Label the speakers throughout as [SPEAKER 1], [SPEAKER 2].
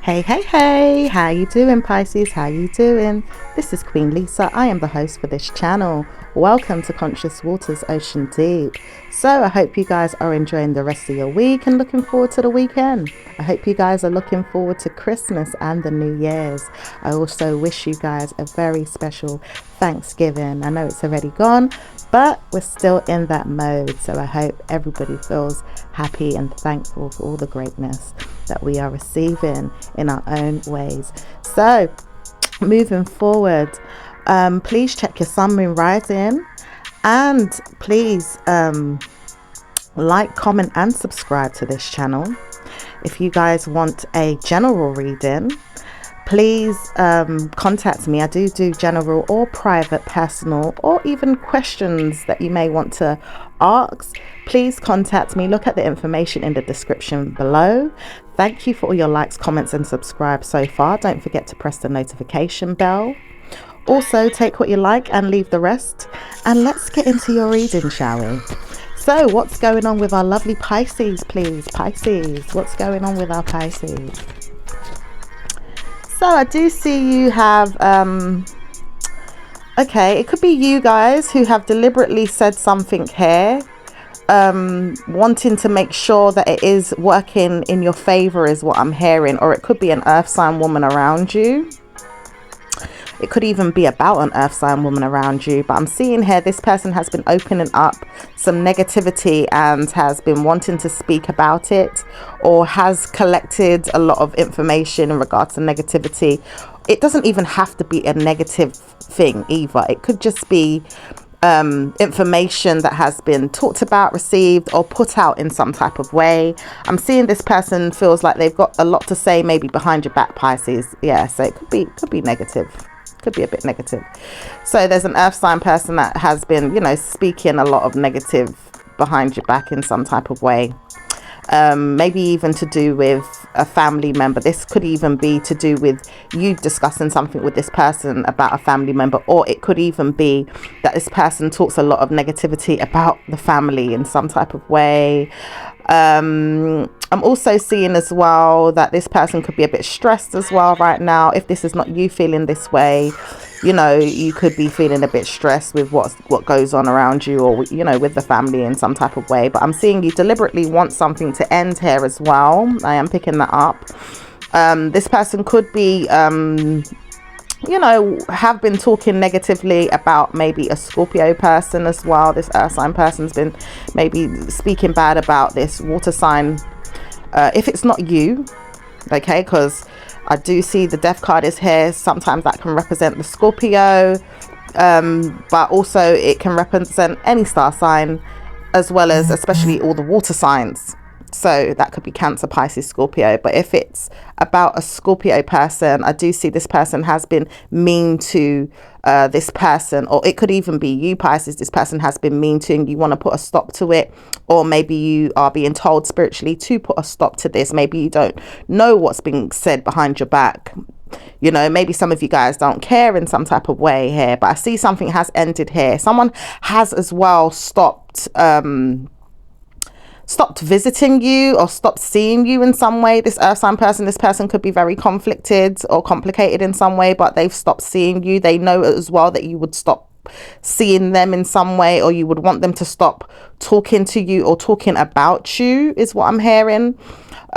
[SPEAKER 1] Hey, how you doing, Pisces? How you doing? This is Queen Lisa. I am the host for this channel. Welcome to Conscious Waters Ocean Deep. So I hope you guys are enjoying the rest of your week and looking forward to the weekend. I hope you guys are looking forward to Christmas and the New Year's. I also wish you guys a very special Thanksgiving. I know it's already gone, but we're still in that mode. So I hope everybody feels happy and thankful for all the greatness that we are receiving in our own ways. So moving forward, please check your sun, moon, rising, and please like, comment and subscribe to this channel. If you guys want a general reading, please contact me. I do general or private, personal, or even questions that you may want to ask. Please contact me. Look at the information in the description below. Thank you for all your likes, comments and subscribe so far. Don't forget to press the notification bell. Also, take what you like and leave the rest. And let's get into your reading, shall we? So what's going on with our lovely Pisces, please? Pisces, what's going on with our Pisces? So I do see you have, okay, it could be you guys who have deliberately said something here, wanting to make sure that it is working in your favor is what I'm hearing. Or it could be an earth sign woman around you. It could even be about an earth sign woman around you. But I'm seeing here this person has been opening up some negativity and has been wanting to speak about it, or has collected a lot of information in regards to negativity. It doesn't even have to be a negative thing either. It could just be information that has been talked about, received, or put out in some type of way. I'm seeing this person feels like they've got a lot to say, maybe behind your back, Pisces. Yeah, so it could be negative. Could be a bit negative. So there's an earth sign person that has been, you know, speaking a lot of negative behind your back in some type of way. Maybe even to do with a family member. This could even be to do with you discussing something with this person about a family member, or it could even be that this person talks a lot of negativity about the family in some type of way. I'm also seeing as well that this person could be a bit stressed as well right now. If this is not you feeling this way, you know, you could be feeling a bit stressed with what goes on around you, or, you know, with the family in some type of way. But I'm seeing you deliberately want something to end here as well. I am picking that up. This person could be, you know, have been talking negatively about maybe a Scorpio person as well. This earth sign person's been maybe speaking bad about this water sign. If it's not you, okay, because I do see the death card is here. Sometimes that can represent the Scorpio, but also it can represent any star sign, as well as especially all the water signs. So that could be Cancer, Pisces, Scorpio. But if it's about a Scorpio person, I do see this person has been mean to this person, or it could even be you, Pisces. This person has been mean to, and you want to put a stop to it, or maybe you are being told spiritually to put a stop to this. Maybe you don't know what's being said behind your back. You know, maybe some of you guys don't care in some type of way here, but I see something has ended here. Someone has as well stopped visiting you or stopped seeing you in some way. This earth sign person, this person could be very conflicted or complicated in some way, but they've stopped seeing you. They know as well that you would stop seeing them in some way, or you would want them to stop talking to you or talking about you, is what I'm hearing.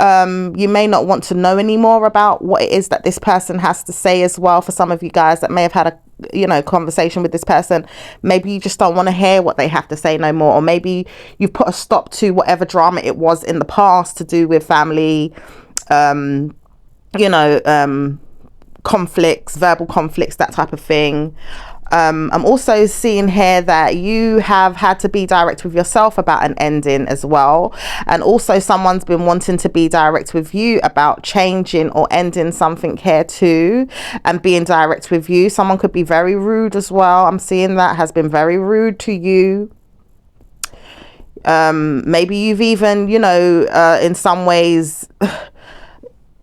[SPEAKER 1] You may not want to know anymore about what it is that this person has to say as well. For some of you guys that may have had a, you know, conversation with this person, maybe you just don't want to hear what they have to say no more, or maybe you've put a stop to whatever drama it was in the past to do with family, you know, conflicts, verbal conflicts, that type of thing. I'm also seeing here that you have had to be direct with yourself about an ending as well, and also someone's been wanting to be direct with you about changing or ending something here too, and being direct with you. Someone could be very rude as well. I'm seeing that has been very rude to you. Maybe you've even, you know, in some ways,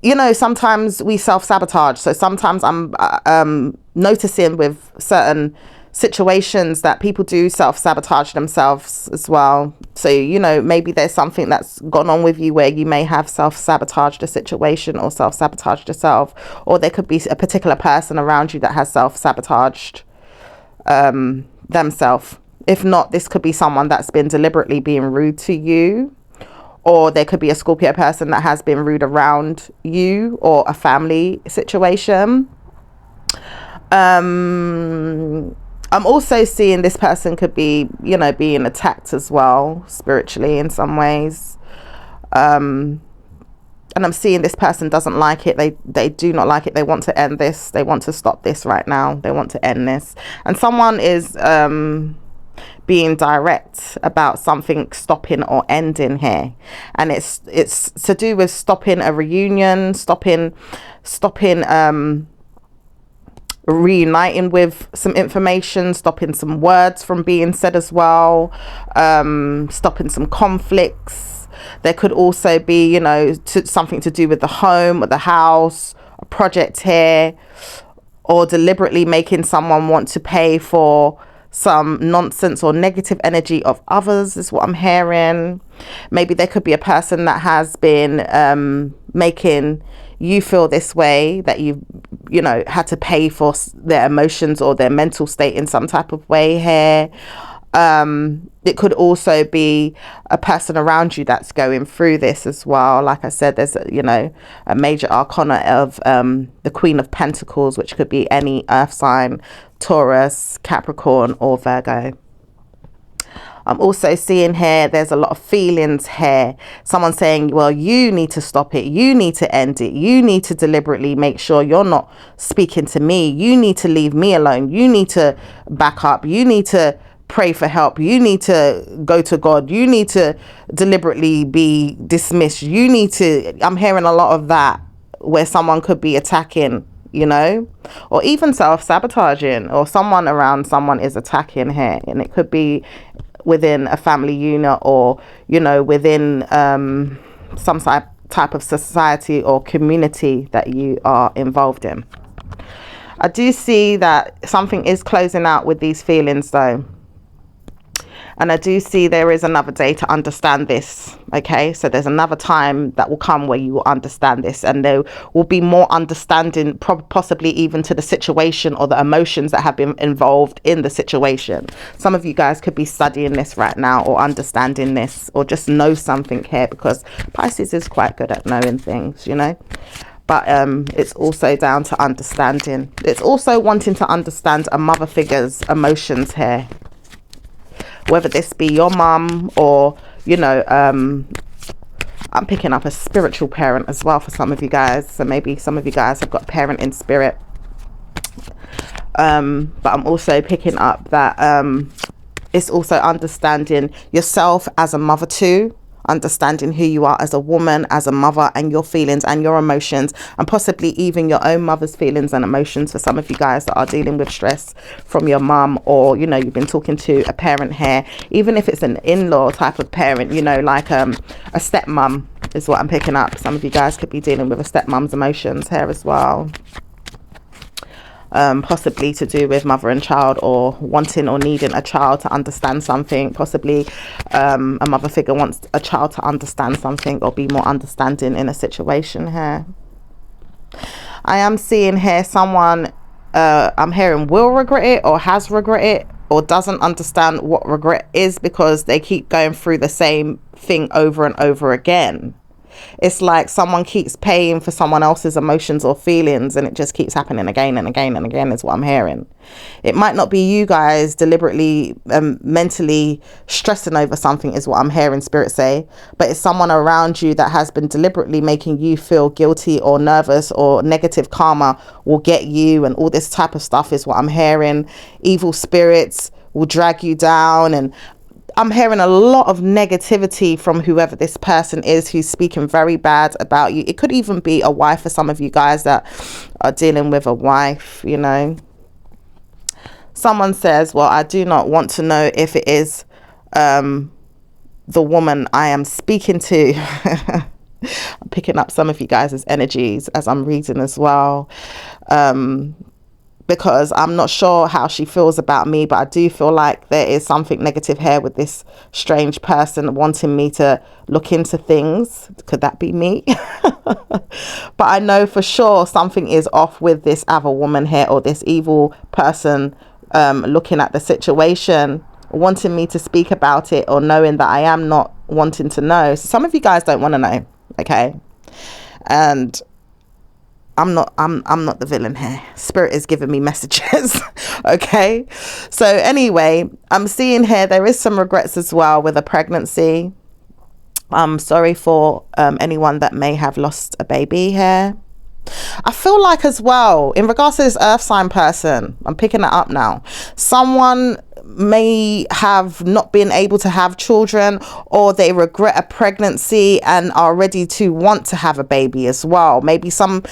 [SPEAKER 1] you know, sometimes we self-sabotage. So sometimes I'm noticing with certain situations that people do self-sabotage themselves as well. So, you know, maybe there's something that's gone on with you where you may have self-sabotaged a situation or self-sabotaged yourself, or there could be a particular person around you that has self-sabotaged themselves. If not, this could be someone that's been deliberately being rude to you, or there could be a Scorpio person that has been rude around you, or a family situation. I'm also seeing this person could be, you know, being attacked as well, spiritually in some ways. And I'm seeing this person doesn't like it. They do not like it. They want to end this. They want to stop this right now. They want to end this. And someone is being direct about something stopping or ending here. And it's to do with stopping a reunion, stopping reuniting with some information, stopping some words from being said as well, stopping some conflicts. There could also be, you know, something to do with the home or the house, a project here, or deliberately making someone want to pay for some nonsense or negative energy of others is what I'm hearing. Maybe there could be a person that has been making you feel this way, that you know, had to pay for their emotions or their mental state in some type of way here. It could also be a person around you that's going through this as well. Like I said, there's you know, a major arcana of the Queen of Pentacles, which could be any earth sign, Taurus, Capricorn, or Virgo. I'm also seeing here, there's a lot of feelings here. Someone saying, well, you need to stop it. You need to end it. You need to deliberately make sure you're not speaking to me. You need to leave me alone. You need to back up. You need to pray for help. You need to go to God. You need to deliberately be dismissed. You need to, I'm hearing a lot of that, where someone could be attacking, you know, or even self-sabotaging, or someone around someone is attacking here. And it could be within a family unit, or, you know, within some type of society or community that you are involved in. I do see that something is closing out with these feelings though. And I do see there is another day to understand this. Okay, so there's another time that will come where you will understand this, and there will be more understanding, possibly even to the situation or the emotions that have been involved in the situation. Some of you guys could be studying this right now, or understanding this, or just know something here, because Pisces is quite good at knowing things, you know. But it's also down to understanding. It's also wanting to understand a mother figure's emotions here. Whether this be your mum, or, you know, I'm picking up a spiritual parent as well for some of you guys. So maybe some of you guys have got parent in spirit. But I'm also picking up that it's also understanding yourself as a mother too. Understanding who you are as a woman, as a mother, and your feelings and your emotions, and possibly even your own mother's feelings and emotions for some of you guys that are dealing with stress from your mum, or, you know, you've been talking to a parent here, even if it's an in-law type of parent, you know, like a stepmom is what I'm picking up. Some of you guys could be dealing with a stepmom's emotions here as well. Possibly to do with mother and child, or wanting or needing a child to understand something. Possibly a mother figure wants a child to understand something, or be more understanding in a situation here. I am seeing here someone, I'm hearing will regret it, or has regret it, or doesn't understand what regret is, because they keep going through the same thing over and over again. It's like someone keeps paying for someone else's emotions or feelings, and it just keeps happening again and again and again is what I'm hearing. It might not be you guys deliberately mentally stressing over something is what I'm hearing spirit say, but it's someone around you that has been deliberately making you feel guilty or nervous, or negative karma will get you, and all this type of stuff is what I'm hearing. Evil spirits will drag you down, and I'm hearing a lot of negativity from whoever this person is who's speaking very bad about you. It could even be a wife for some of you guys that are dealing with a wife, you know. Someone says, well, I do not want to know if it is the woman I am speaking to. I'm picking up some of you guys' energies as I'm reading as well. because I'm not sure how she feels about me, but I do feel like there is something negative here with this strange person wanting me to look into things. Could that be me? But I know for sure something is off with this other woman here, or this evil person looking at the situation, wanting me to speak about it, or knowing that I am not wanting to know. So some of you guys don't want to know, okay? And I'm not the villain here. Spirit is giving me messages. Okay. So anyway, I'm seeing here there is some regrets as well with a pregnancy. I'm sorry for anyone that may have lost a baby here. I feel like as well, in regards to this earth sign person, I'm picking it up now. Someone may have not been able to have children, or they regret a pregnancy and are ready to want to have a baby as well. Maybe some,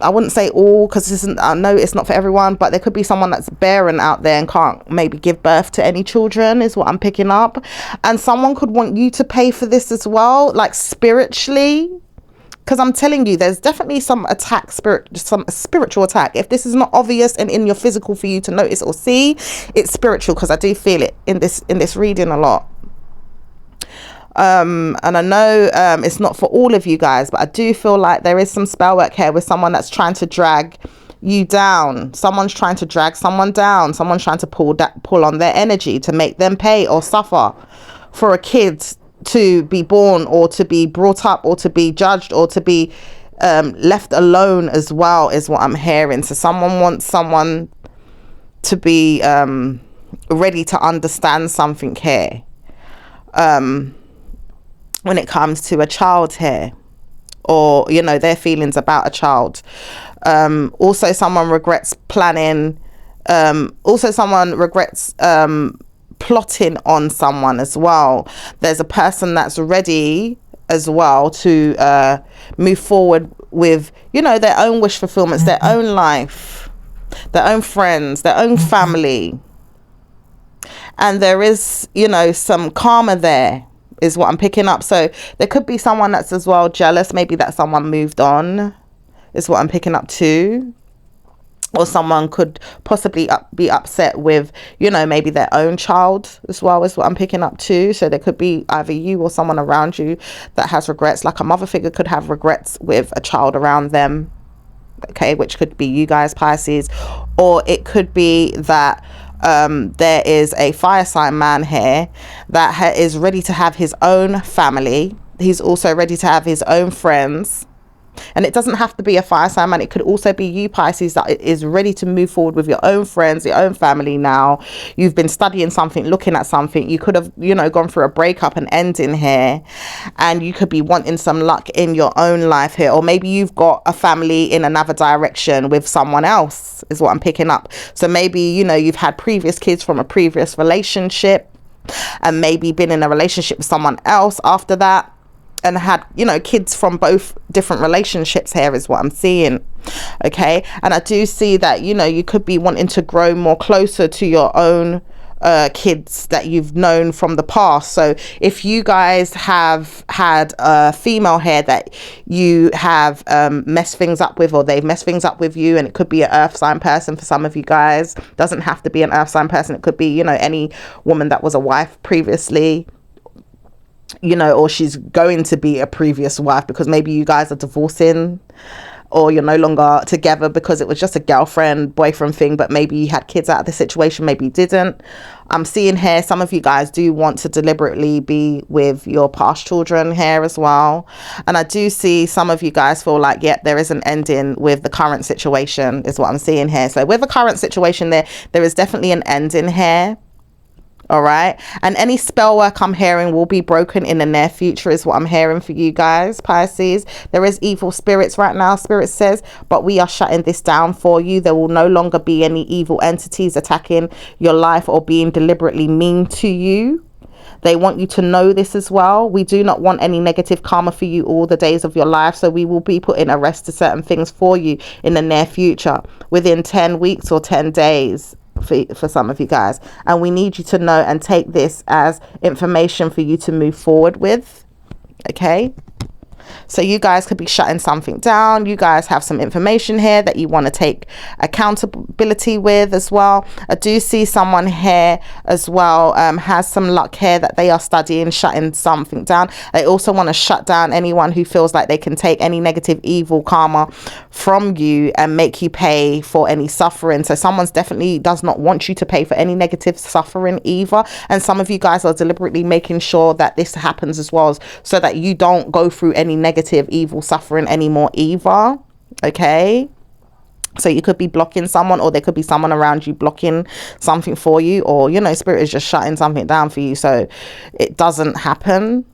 [SPEAKER 1] I wouldn't say all, because I know it's not for everyone, but there could be someone that's barren out there and can't maybe give birth to any children, is what I'm picking up. And someone could want you to pay for this as well, like spiritually, because I'm telling you, there's definitely some some spiritual attack. If this is not obvious and in your physical for you to notice or see, it's spiritual, because I do feel it in this reading a lot. And I know it's not for all of you guys, but I do feel like there is some spell work here with someone that's trying to drag you down. Someone's trying to drag someone down. Someone's trying to pull on their energy to make them pay or suffer for a kid to be born, or to be brought up, or to be judged, or to be left alone as well, is what I'm hearing. So someone wants someone to be ready to understand something here. When it comes to a child here, or their feelings about a child. Also someone regrets planning, also someone regrets plotting on someone as well. There's a person that's ready as well to move forward with their own wish fulfillments, their own life, their own friends, their own family. And there is some karma there, is what I'm picking up. So there could be someone that's as well jealous. Maybe that someone moved on, is what I'm picking up too. Or someone could possibly be upset with, maybe their own child as well, is what I'm picking up too. So there could be either you or someone around you that has regrets. Like a mother figure could have regrets with a child around them, okay, which could be you guys, Pisces. Or it could be that there is a fire sign man here that is ready to have his own family. He's also ready to have his own friends. And it doesn't have to be a fire sign man. It could also be you, Pisces, that is ready to move forward with your own friends, your own family now. You've been studying something, looking at something. You could have, gone through a breakup and ending here. And you could be wanting some luck in your own life here. Or maybe you've got a family in another direction with someone else, is what I'm picking up. So maybe, you've had previous kids from a previous relationship, and maybe been in a relationship with someone else after that, and had kids from both different relationships here, is what I'm seeing. Okay. And I do see that you could be wanting to grow more closer to your own kids that you've known from the past. So if you guys have had a female here that you have messed things up with, or they've messed things up with you, and it could be an earth sign person for some of you guys, doesn't have to be an earth sign person. It could be any woman that was a wife previously, or she's going to be a previous wife, because maybe you guys are divorcing, or you're no longer together because it was just a girlfriend boyfriend thing, but maybe you had kids out of the situation, maybe you didn't. I'm seeing here some of you guys do want to deliberately be with your past children here as well. And I do see some of you guys feel like, yeah, there is an ending with the current situation, is what I'm seeing here. So with the current situation there is definitely an ending here. All right. And any spell work I'm hearing will be broken in the near future, is what I'm hearing for you guys, Pisces. There is evil spirits right now, Spirit says, but we are shutting this down for you. There will no longer be any evil entities attacking your life or being deliberately mean to you. They want you to know this as well. We do not want any negative karma for you all the days of your life. So we will be putting a rest to certain things for you in the near future, within 10 weeks or 10 days. For some of you guys, and we need you to know and take this as information for you to move forward with. Okay. So you guys could be shutting something down. You guys have some information here that you want to take accountability with as well. I do see someone here as well has some luck here that they are studying, shutting something down. They also want to shut down anyone who feels like they can take any negative evil karma from you and make you pay for any suffering. So someone's definitely does not want you to pay for any negative suffering either. And some of you guys are deliberately making sure that this happens as well, so that you don't go through any negative evil suffering anymore either. Okay, so you could be blocking someone, or there could be someone around you blocking something for you, or you know, spirit is just shutting something down for you so it doesn't happen.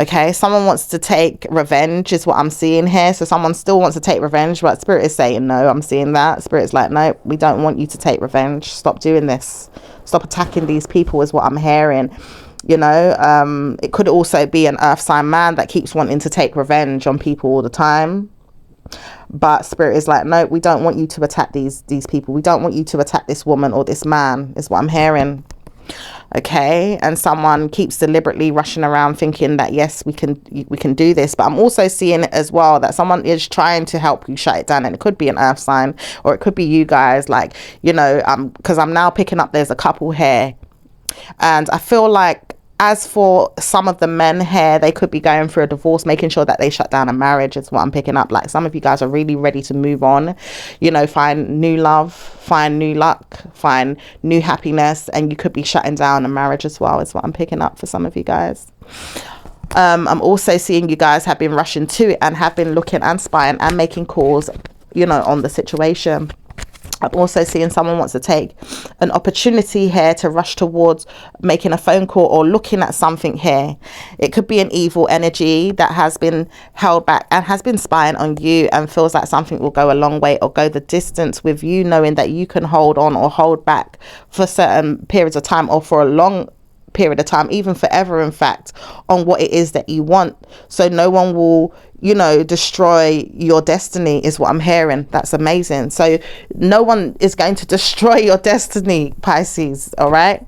[SPEAKER 1] Okay, someone wants to take revenge is what I'm seeing here. So someone still wants to take revenge, but spirit is saying no. I'm seeing that spirit's like, no, we don't want you to take revenge. Stop doing this. Stop attacking these people is what I'm hearing. You know, it could also be an earth sign man that keeps wanting to take revenge on people all the time. But spirit is like, no, we don't want you to attack these people. We don't want you to attack this woman or this man is what I'm hearing. Okay, and someone keeps deliberately rushing around thinking that yes, we can do this. But I'm also seeing it as well that someone is trying to help you shut it down, and it could be an earth sign, or it could be you guys. Like, you know, because I'm now picking up there's a couple here, and I feel like, as for some of the men here, they could be going through a divorce, making sure that they shut down a marriage is what I'm picking up. Like, some of you guys are really ready to move on, you know, find new love, find new luck, find new happiness, and you could be shutting down a marriage as well is what I'm picking up for some of you guys. I'm also seeing you guys have been rushing to it and have been looking and spying and making calls, you know, on the situation. I'm also seeing someone wants to take an opportunity here to rush towards making a phone call or looking at something here. It could be an evil energy that has been held back and has been spying on you and feels like something will go a long way or go the distance with you, knowing that you can hold on or hold back for certain periods of time or for a long period of time, even forever, in fact, on what it is that you want. So no one will, you know, destroy your destiny is what I'm hearing. That's amazing. So no one is going to destroy your destiny, Pisces. All right.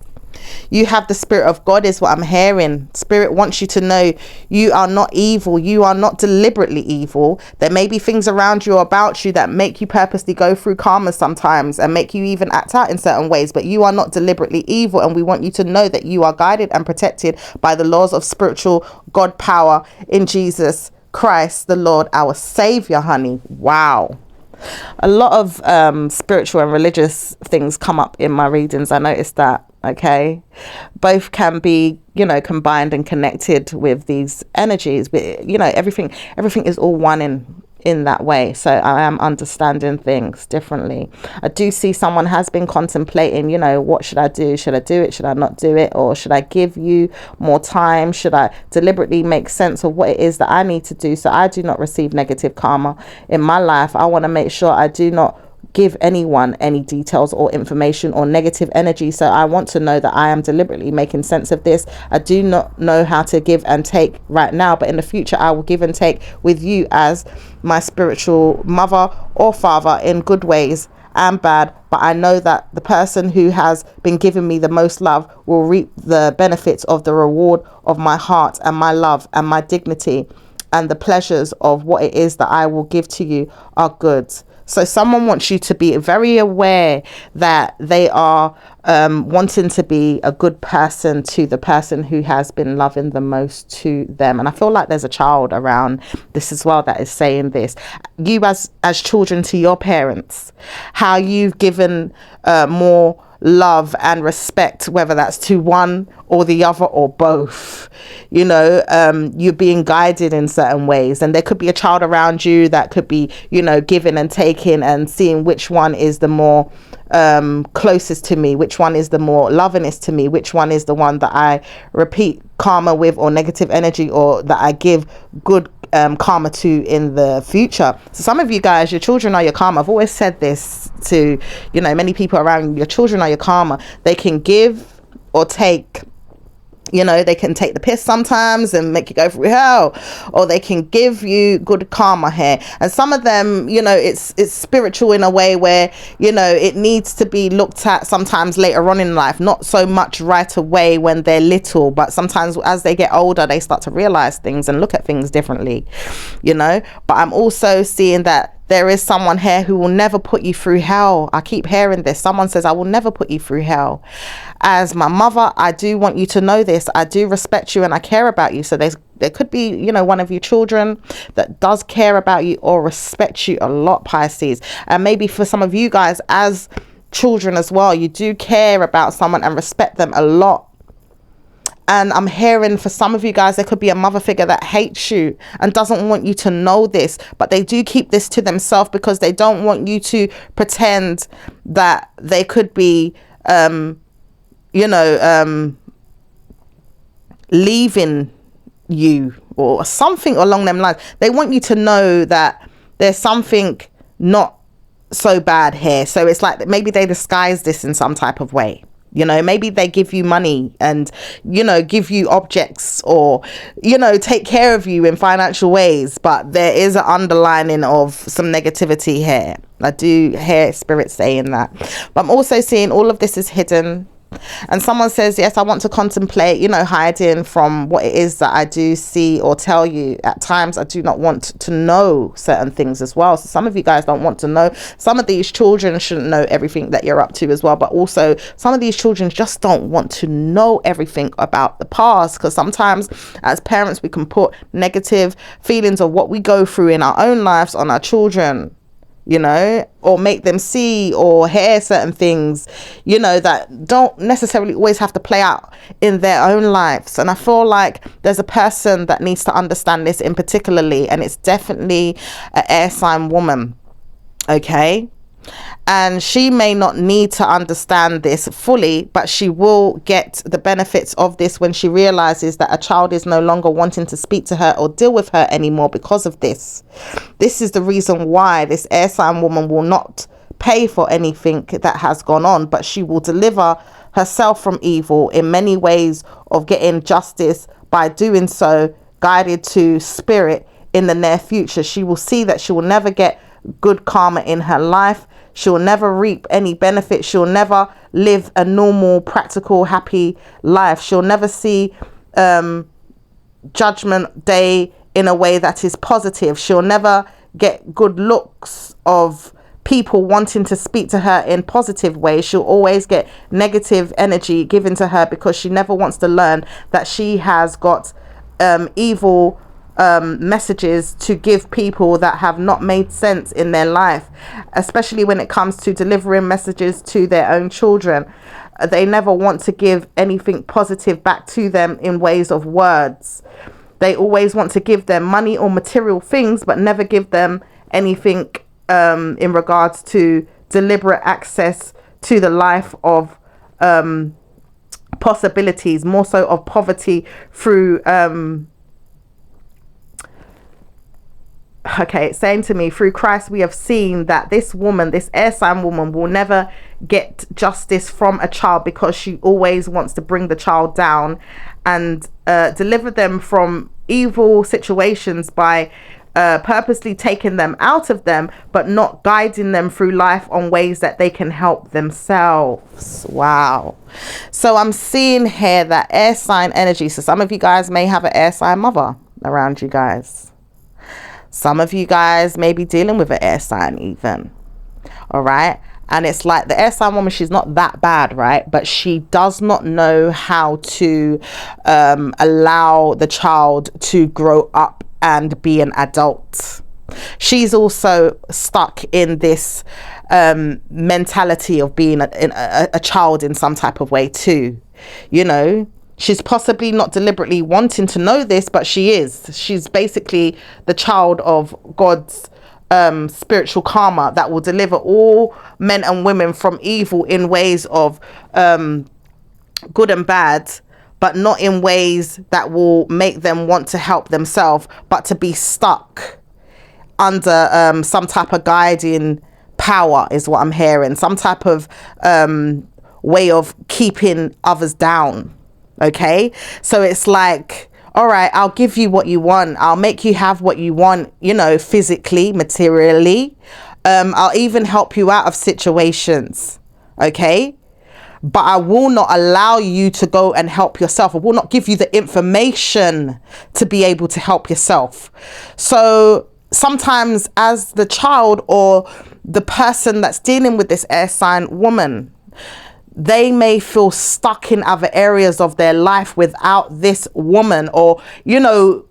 [SPEAKER 1] You have the spirit of God is what I'm hearing. Spirit wants you to know you are not evil. You are not deliberately evil. There may be things around you or about you that make you purposely go through karma sometimes and make you even act out in certain ways, but you are not deliberately evil. And we want you to know that you are guided and protected by the laws of spiritual God power in Jesus Christ, the Lord, our Savior, honey. Wow. A lot of spiritual and religious things come up in my readings. I noticed that. Okay, both can be, you know, combined and connected with these energies, but you know, everything is all one in that way. So I am understanding things differently. I do see someone has been contemplating, you know, what should I do? Should I do it? Should I not do it? Or should I give you more time? Should I deliberately make sense of what it is that I need to do so I do not receive negative karma in my life? I want to make sure I do not give anyone any details or information or negative energy. So I want to know that I am deliberately making sense of this. I do not know how to give and take right now, but in the future I will give and take with you as my spiritual mother or father in good ways and bad. But I know that the person who has been giving me the most love will reap the benefits of the reward of my heart and my love and my dignity, and the pleasures of what it is that I will give to you are good. So someone wants you to be very aware that they are wanting to be a good person to the person who has been loving the most to them. And I feel like there's a child around this as well that is saying this. You as children to your parents, how you've given more love and respect, whether that's to one or the other or both, you know, you're being guided in certain ways, and there could be a child around you that could be, you know, giving and taking and seeing which one is the more closest to me, which one is the more lovingest to me, which one is the one that I repeat karma with or negative energy, or that I give good karma to in the future. So some of you guys, your children are your karma. I've always said this to, you know, many people around you. Your children are your karma. They can give or take You know, they can take the piss sometimes and make you go through hell, or they can give you good karma here. And some of them, you know, it's spiritual in a way where, you know, it needs to be looked at sometimes later on in life, not so much right away when they're little, but sometimes as they get older, they start to realize things and look at things differently, you know. But I'm also seeing that there is someone here who will never put you through hell. I keep hearing this. Someone says, I will never put you through hell. As my mother, I do want you to know this. I do respect you and I care about you. So there could be, you know, one of your children that does care about you or respect you a lot, Pisces. And maybe for some of you guys as children as well, you do care about someone and respect them a lot. And I'm hearing for some of you guys, there could be a mother figure that hates you and doesn't want you to know this, but they do keep this to themselves because they don't want you to pretend that they could be, leaving you or something along them lines. They want you to know that there's something not so bad here. So it's like maybe they disguise this in some type of way. You know, maybe they give you money and, you know, give you objects or, you know, take care of you in financial ways. But there is an underlining of some negativity here. I do hear spirit saying that. But I'm also seeing all of this is hidden. And someone says, yes, I want to contemplate, you know, hiding from what it is that I do see or tell you. At times, I do not want to know certain things as well. So some of you guys don't want to know. Some of these children shouldn't know everything that you're up to as well. But also some of these children just don't want to know everything about the past, because sometimes as parents, we can put negative feelings of what we go through in our own lives on our children, you know, or make them see or hear certain things, you know, that don't necessarily always have to play out in their own lives. And I feel like there's a person that needs to understand this in particularly, and it's definitely an air sign woman, okay? And she may not need to understand this fully, but she will get the benefits of this when she realizes that a child is no longer wanting to speak to her or deal with her anymore because of this. This is the reason why this air sign woman will not pay for anything that has gone on, but she will deliver herself from evil in many ways of getting justice by doing so, guided to spirit in the near future. She will see that she will never get good karma in her life. She'll never reap any benefit. She'll never live a normal, practical, happy life. She'll never see Judgment Day in a way that is positive. She'll never get good looks of people wanting to speak to her in positive ways. She'll always get negative energy given to her because she never wants to learn that she has got evil messages to give people that have not made sense in their life, especially when it comes to delivering messages to their own children. They never want to give anything positive back to them in ways of words. They always want to give them money or material things, but never give them anything in regards to deliberate access to the life of possibilities, more so of poverty through okay, it's saying to me, through Christ we have seen that this woman, this air sign woman, will never get justice from a child because she always wants to bring the child down and deliver them from evil situations by purposely taking them out of them, but not guiding them through life on ways that they can help themselves. Wow. So I'm seeing here that air sign energy. So some of you guys may have an air sign mother around you guys. Some of you guys may be dealing with an air sign even. All right. And it's like the air sign woman, she's not that bad, right? But she does not know how to allow the child to grow up and be an adult. She's also stuck in this mentality of being a child in some type of way too. You know, she's possibly not deliberately wanting to know this, but she is. She's basically the child of God's spiritual karma that will deliver all men and women from evil in ways of good and bad, but not in ways that will make them want to help themselves, but to be stuck under some type of guiding power is what I'm hearing. Some type of way of keeping others down. Okay, so it's like, all right, I'll give you what you want, I'll make you have what you want, you know, physically, materially. I'll even help you out of situations, okay, but I will not allow you to go and help yourself. I will not give you the information to be able to help yourself. So sometimes as the child or the person that's dealing with this air sign woman, they may feel stuck in other areas of their life without this woman, or, you know,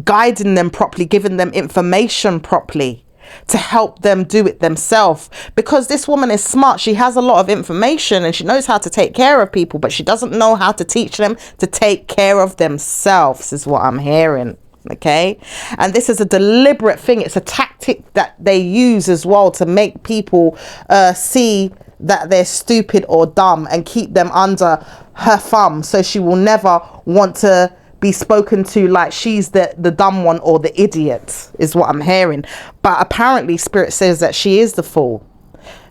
[SPEAKER 1] guiding them properly, giving them information properly to help them do it themselves. Because this woman is smart. She has a lot of information and she knows how to take care of people, but she doesn't know how to teach them to take care of themselves, is what I'm hearing. Okay, and this is a deliberate thing. It's a tactic that they use as well to make people see that they're stupid or dumb and keep them under her thumb, so she will never want to be spoken to like she's the dumb one or the idiot, is what I'm hearing. But apparently Spirit says that she is the fool,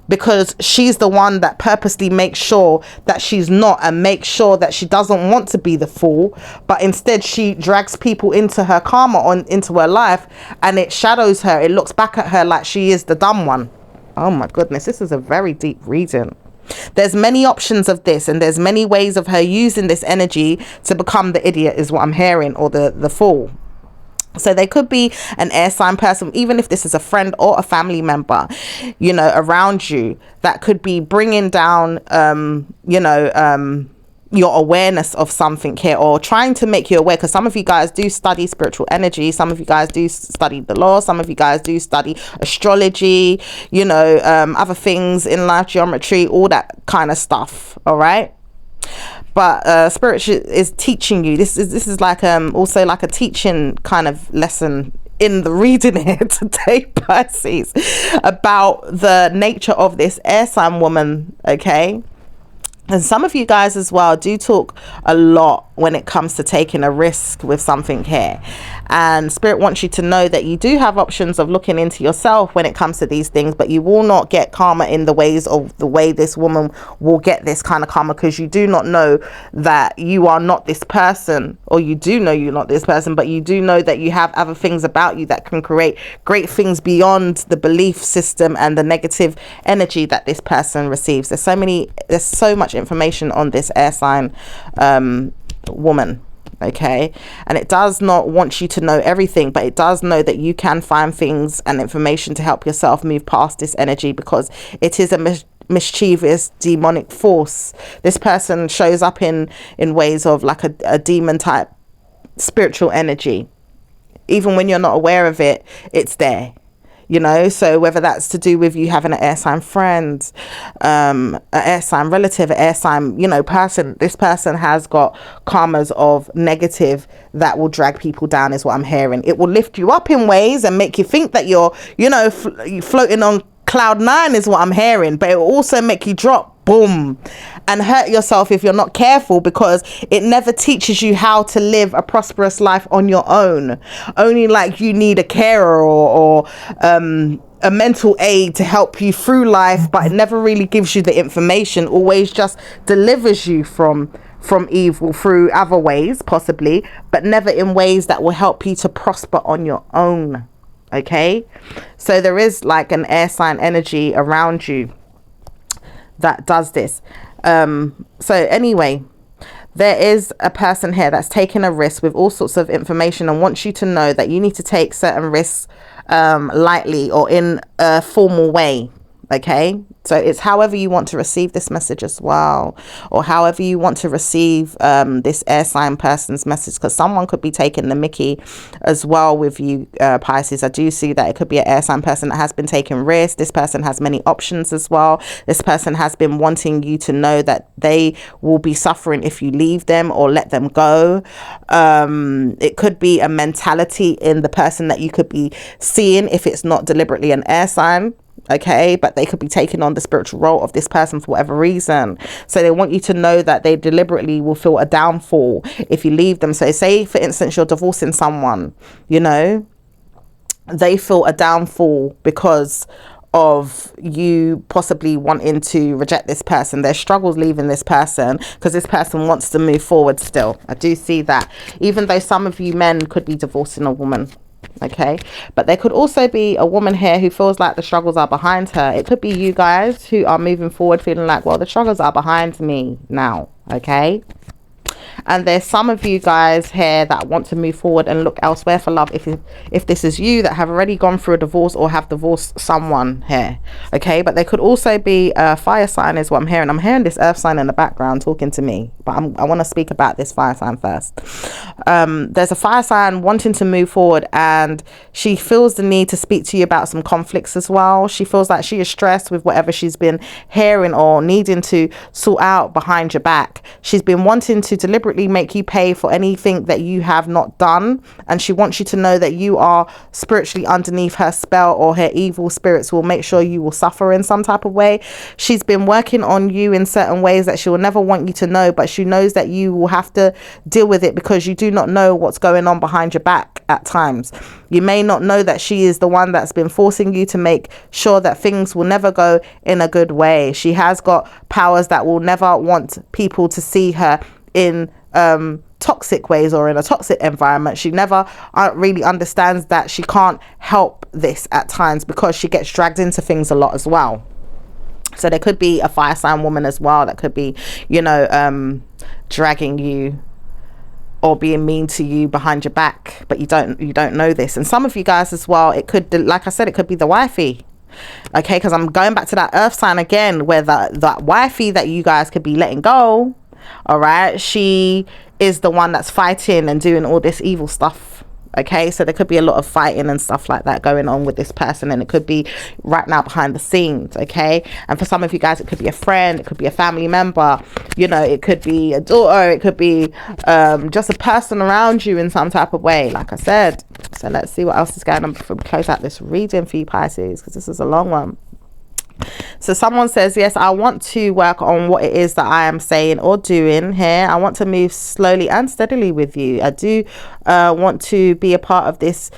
[SPEAKER 1] because she's the one that purposely makes sure that she's not, and makes sure that she doesn't want to be the fool, but instead she drags people into her karma, into her life, and it shadows her. It looks back at her like she is the dumb one. Oh my goodness, this is a very deep reading. There's many options of this, and there's many ways of her using this energy to become the idiot, is what I'm hearing, or the fool. So they could be an air sign person, even if this is a friend or a family member, you know, around you, that could be bringing down, you know, your awareness of something here, or trying to make you aware. Because some of you guys do study spiritual energy, some of you guys do study the law, some of you guys do study astrology, you know, other things in life, geometry, all that kind of stuff. All right. But Spirit is teaching you. This is like also like a teaching kind of lesson in the reading here today, Pisces, about the nature of this air sign woman. Okay. And some of you guys as well do talk a lot when it comes to taking a risk with something here. And Spirit wants you to know that you do have options of looking into yourself when it comes to these things, but you will not get karma in the ways of the way this woman will get this kind of karma, because you do not know that you are not this person, or you do know you're not this person, but you do know that you have other things about you that can create great things beyond the belief system and the negative energy that this person receives. There's so much information on this air sign woman. Okay, and it does not want you to know everything, but it does know that you can find things and information to help yourself move past this energy, because it is a mischievous demonic force. This person shows up in ways of like a demon type spiritual energy. Even when you're not aware of it, it's there. You know, so whether that's to do with you having an air sign friend, an air sign relative, an air sign, you know, person, this person has got karmas of negative that will drag people down, is what I'm hearing. It will lift you up in ways and make you think that you're, you know, floating on cloud 9, is what I'm hearing, but it will also make you drop, boom, and hurt yourself if you're not careful, because it never teaches you how to live a prosperous life on your own. Only like you need a carer or a mental aid to help you through life, but it never really gives you the information, always just delivers you from evil through other ways possibly, but never in ways that will help you to prosper on your own. Okay, so there is like an air sign energy around you that does this. So anyway, there is a person here that's taking a risk with all sorts of information and wants you to know that you need to take certain risks lightly or in a formal way. Okay, so it's however you want to receive this message as well, or however you want to receive this air sign person's message, because someone could be taking the mickey as well with you, Pisces. I do see that it could be an air sign person that has been taking risks. This person has many options as well. This person has been wanting you to know that they will be suffering if you leave them or let them go. It could be a mentality in the person that you could be seeing if it's not deliberately an air sign. Okay, but they could be taking on the spiritual role of this person for whatever reason. So they want you to know that they deliberately will feel a downfall if you leave them. So say, for instance, you're divorcing someone, you know, they feel a downfall because of you possibly wanting to reject this person. There's struggles leaving this person because this person wants to move forward still. I do see that, even though some of you men could be divorcing a woman. Okay, but there could also be a woman here who feels like the struggles are behind her. It could be you guys who are moving forward feeling like, well, the struggles are behind me now. Okay, and there's some of you guys here that want to move forward and look elsewhere for love, if this is you that have already gone through a divorce or have divorced someone here. Okay, but there could also be a fire sign is what I'm hearing. I'm hearing this earth sign in the background talking to me, but I want to speak about this fire sign first. There's a fire sign wanting to move forward, and she feels the need to speak to you about some conflicts as well. She feels like she is stressed with whatever she's been hearing or needing to sort out behind your back. She's been wanting to deliberately make you pay for anything that you have not done, and she wants you to know that you are spiritually underneath her spell, or her evil spirits will make sure you will suffer in some type of way. She's been working on you in certain ways that she will never want you to know, but she knows that you will have to deal with it because you do not know what's going on behind your back at times. You may not know that she is the one that's been forcing you to make sure that things will never go in a good way. She has got powers that will never want people to see her in toxic ways or in a toxic environment. She never really understands that she can't help this at times because she gets dragged into things a lot as well. So there could be a fire sign woman as well that could be, you know, dragging you or being mean to you behind your back, but you don't know this. And some of you guys as well, it could, like I said, it could be the wifey. Okay, because I'm going back to that earth sign again, where that wifey that you guys could be letting go, all right, she is the one that's fighting and doing all this evil stuff. Okay, so there could be a lot of fighting and stuff like that going on with this person, and it could be right now behind the scenes. Okay, and for some of you guys, it could be a friend, it could be a family member, you know, it could be a daughter, it could be just a person around you in some type of way, like I said. So let's see what else is going on before we close out this reading for you, Pisces, because this is a long one. So someone says, yes, I want to work on what it is that I am saying or doing here. I want to move slowly and steadily with you. I do want to be a part of this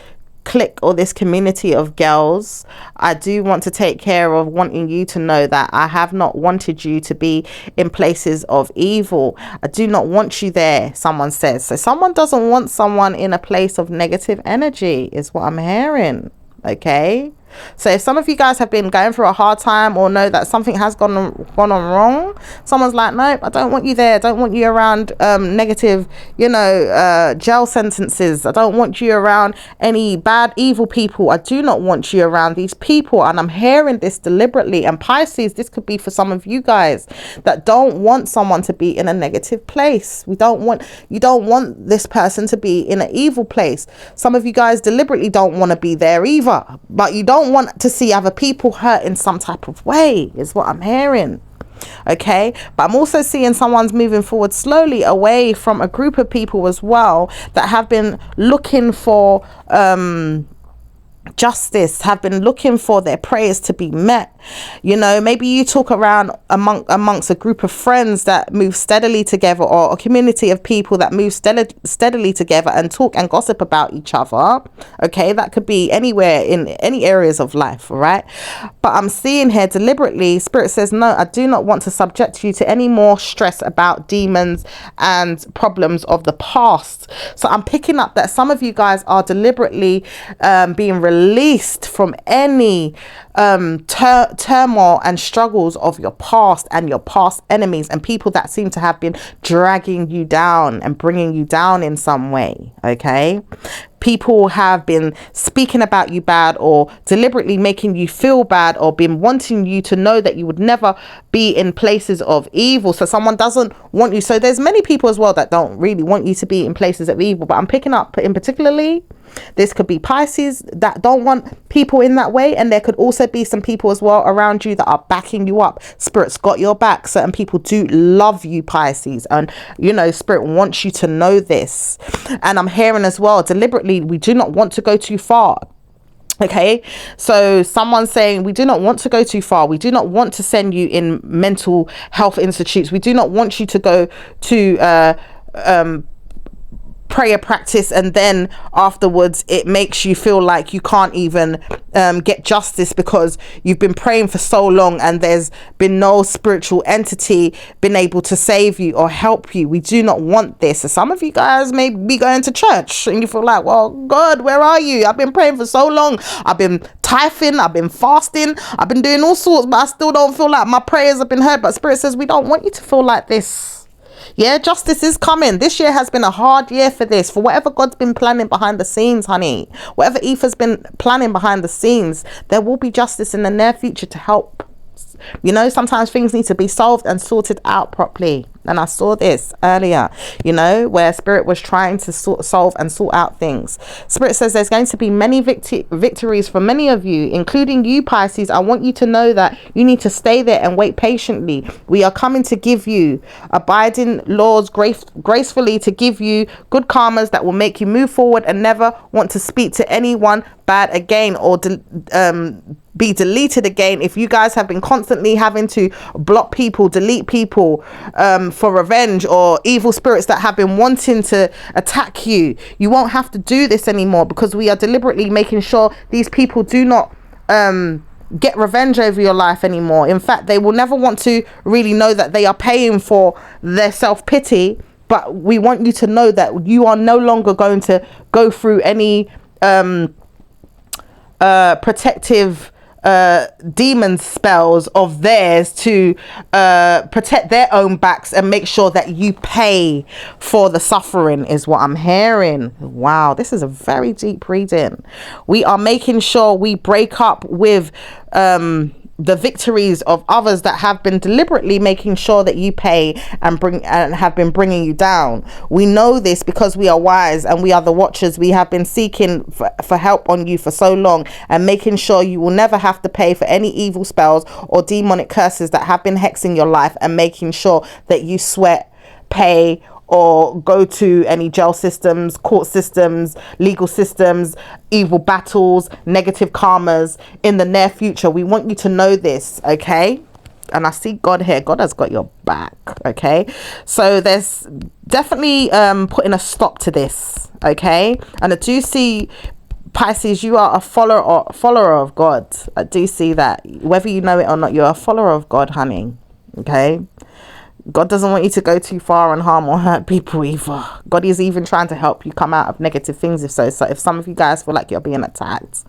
[SPEAKER 1] clique or this community of girls. I do want to take care of wanting you to know that I have not wanted you to be in places of evil. I do not want you there, someone says. So someone doesn't want someone in a place of negative energy is what I'm hearing. Okay, so if some of you guys have been going through a hard time or know that something has gone on wrong, someone's like, nope, I don't want you there. I don't want you around negative, you know, jail sentences. I don't want you around any bad, evil people. I do not want you around these people. And I'm hearing this deliberately. And Pisces, this could be for some of you guys that don't want someone to be in a negative place. You don't want this person to be in an evil place. Some of you guys deliberately don't want to be there either, but you don't want to see other people hurt in some type of way is what I'm hearing. Okay, but I'm also seeing someone's moving forward slowly away from a group of people as well that have been looking for justice, have been looking for their prayers to be met. You know, maybe you talk around amongst a group of friends that move steadily together, or a community of people that move steadily together and talk and gossip about each other. Okay, that could be anywhere in any areas of life, all right? But I'm seeing here deliberately, Spirit says, no, I do not want to subject you to any more stress about demons and problems of the past. So I'm picking up that some of you guys are deliberately being released from any turmoil and struggles of your past and your past enemies and people that seem to have been dragging you down and bringing you down in some way. Okay, people have been speaking about you bad or deliberately making you feel bad or been wanting you to know that you would never be in places of evil. So someone doesn't want you. So there's many people as well that don't really want you to be in places of evil, but I'm picking up in particularly, this could be Pisces that don't want people in that way, and there could also be some people as well around you that are backing you up. Spirit's got your back. Certain people do love you, Pisces, and you know, Spirit wants you to know this. And I'm hearing as well deliberately, we do not want to go too far. Okay, so someone's saying we do not want to go too far. We do not want to send you in mental health institutes. We do not want you to go to prayer practice, and then afterwards it makes you feel like you can't even get justice because you've been praying for so long and there's been no spiritual entity been able to save you or help you. We do not want this. So some of you guys may be going to church and you feel like, well, God, where are you? I've been praying for so long. I've been tithing, I've been fasting, I've been doing all sorts, but I still don't feel like my prayers have been heard. But Spirit says we don't want you to feel like this. Yeah, justice is coming. This year has been a hard year for this, for whatever God's been planning behind the scenes, honey. Whatever Aoife's been planning behind the scenes, there will be justice in the near future to help. You know, sometimes things need to be solved and sorted out properly. And I saw this earlier, you know, where Spirit was trying to solve and sort out things. Spirit says there's going to be many victories for many of you, including you, Pisces. I want you to know that you need to stay there and wait patiently. We are coming to give you abiding laws gracefully, to give you good karmas that will make you move forward and never want to speak to anyone bad again, or be deleted again. If you guys have been constantly having to block people, delete people for revenge, or evil spirits that have been wanting to attack you, you won't have to do this anymore, because we are deliberately making sure these people do not get revenge over your life anymore. In fact, they will never want to really know that they are paying for their self-pity, but we want you to know that you are no longer going to go through any protective demon spells of theirs to protect their own backs and make sure that you pay for the suffering, is what I'm hearing. Wow, this is a very deep reading. We are making sure we break up with the victories of others that have been deliberately making sure that you pay and have been bringing you down. We know this because we are wise and we are the watchers. We have been seeking for help on you for so long and making sure you will never have to pay for any evil spells or demonic curses that have been hexing your life, and making sure that you sweat, pay, or go to any jail systems, court systems, legal systems, evil battles, negative karmas in the near future. We want you to know this, okay? And I see God here. God has got your back, okay? So there's definitely putting a stop to this, okay? And I do see, Pisces, you are a follower of God. I do see that. Whether you know it or not, you're a follower of God, honey, okay? God doesn't want you to go too far and harm or hurt people either. God is even trying to help you come out of negative things. So if some of you guys feel like you're being attacked,